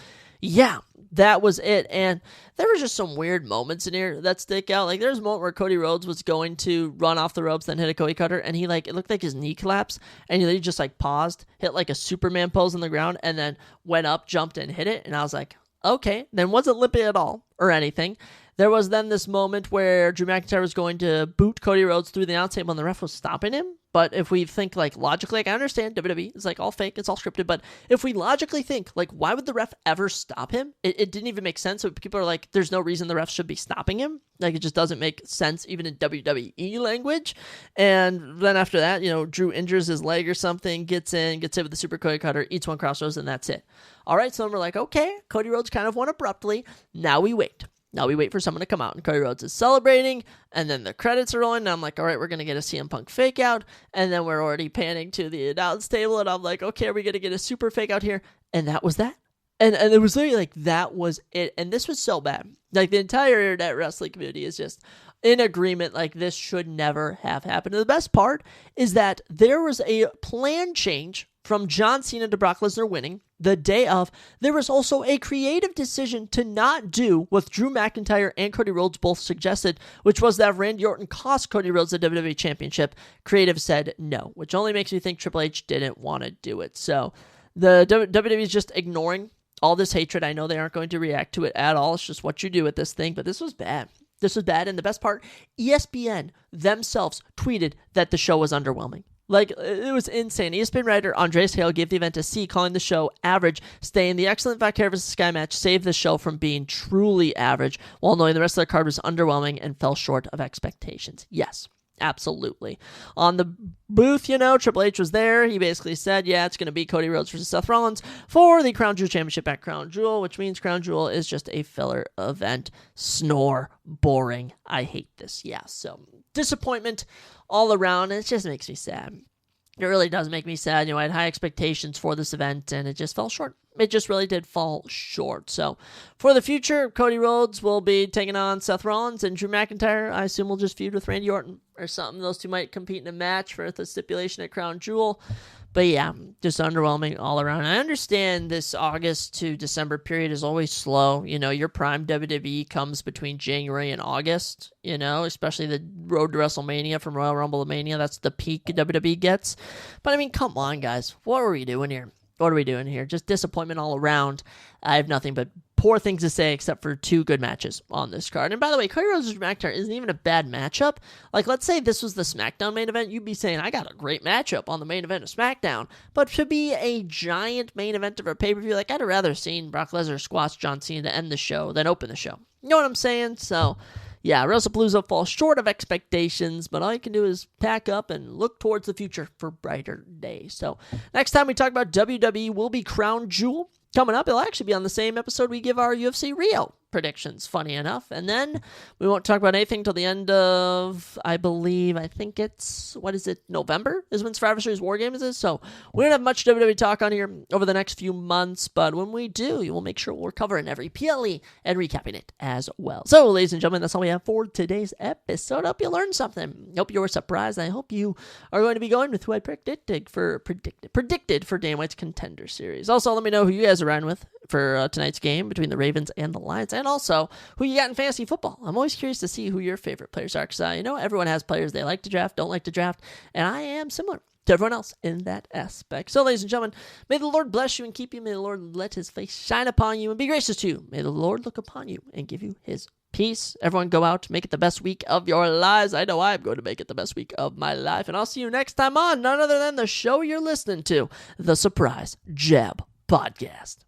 yeah, that was it. And there was just some weird moments in here that stick out. Like, there's a moment where Cody Rhodes was going to run off the ropes, then hit a Cody cutter, and he, it looked like his knee collapsed, and he just, paused, hit, a Superman pose on the ground, and then went up, jumped, and hit it. And I was like, okay, then wasn't limping at all or anything. There was then this moment where Drew McIntyre was going to boot Cody Rhodes through the announce table, and the ref was stopping him. But if we think, logically, I understand WWE is, all fake, it's all scripted, but if we logically think, why would the ref ever stop him? It didn't even make sense. So people are like, there's no reason the ref should be stopping him. It just doesn't make sense, even in WWE language. And then after that, Drew injures his leg or something, gets hit with the super Cody cutter, eats 1 crossroads, and that's it. All right, so we're like, okay, Cody Rhodes kind of won abruptly. Now we wait. Now we wait for someone to come out, and Cody Rhodes is celebrating, and then the credits are rolling, and I'm like, all right, we're going to get a CM Punk fake out, and then we're already panning to the announce table, and I'm like, okay, are we going to get a super fake out here? And that was that. And it was literally that was it, and this was so bad. The entire internet wrestling community is just in agreement, this should never have happened. And the best part is that there was a plan change from John Cena to Brock Lesnar winning the day of. There was also a creative decision to not do what Drew McIntyre and Cody Rhodes both suggested, which was that Randy Orton cost Cody Rhodes the WWE Championship. Creative said no, which only makes me think Triple H didn't want to do it. So the WWE is just ignoring all this hatred. I know they aren't going to react to it at all. It's just what you do with this thing, but this was bad. This was bad, and the best part, ESPN themselves tweeted that the show was underwhelming. It was insane. ESPN writer Andreas Hale gave the event a C, calling the show average, saying the excellent Valkyrie vs. Sky match saved the show from being truly average, while knowing the rest of the card was underwhelming and fell short of expectations. Yes, absolutely. On the booth, Triple H was there. He basically said, yeah, it's going to be Cody Rhodes versus Seth Rollins for the Crown Jewel Championship at Crown Jewel, which means Crown Jewel is just a filler event. Snore. Boring. I hate this. Yeah, so disappointment all around, and it just makes me sad. It really does make me sad. I had high expectations for this event, and it just fell short. It just really did fall short. So, for the future, Cody Rhodes will be taking on Seth Rollins, and Drew McIntyre, I assume, will just feud with Randy Orton or something. Those two might compete in a match for the stipulation at Crown Jewel. But yeah, just underwhelming all around. I understand this August to December period is always slow. Your prime WWE comes between January and August, especially the road to WrestleMania from Royal Rumble to Mania. That's the peak WWE gets. But come on, guys. What are we doing here? What are we doing here? Just disappointment all around. I have nothing but poor things to say except for 2 good matches on this card. And by the way, Cody Rhodes and Drew McIntyre isn't even a bad matchup. Let's say this was the SmackDown main event, you'd be saying, I got a great matchup on the main event of SmackDown. But to be a giant main event of a pay-per-view, I'd have rather seen Brock Lesnar squash John Cena to end the show than open the show. You know what I'm saying? So, yeah, Wrestlepalooza falls short of expectations, but all you can do is pack up and look towards the future for brighter days. So, next time we talk about WWE will be Crown Jewel. Coming up, it'll actually be on the same episode we give our UFC Rio predictions, funny enough. And then we won't talk about anything till the end of, I think it's, November is when Survivor Series War Games is. So we don't have much WWE talk on here over the next few months, but when we do, you will make sure we're covering every PLE and recapping it as well. So, ladies and gentlemen, that's all we have for today's episode. I hope you learned something. I hope you were surprised. I hope you are going to be going with who I predicted for Dana White's Contender Series. Also, let me know who you guys are riding with for tonight's game between the Ravens and the Lions, and also who you got in fantasy football. I'm always curious to see who your favorite players are, because everyone has players they like to draft, don't like to draft, and I am similar to everyone else in that aspect. So, ladies and gentlemen, may the Lord bless you and keep you. May the Lord let his face shine upon you and be gracious to you. May the Lord look upon you and give you his peace. Everyone go out, make it the best week of your lives. I know I'm going to make it the best week of my life. And I'll see you next time on none other than the show you're listening to, the Surprise Jab Podcast.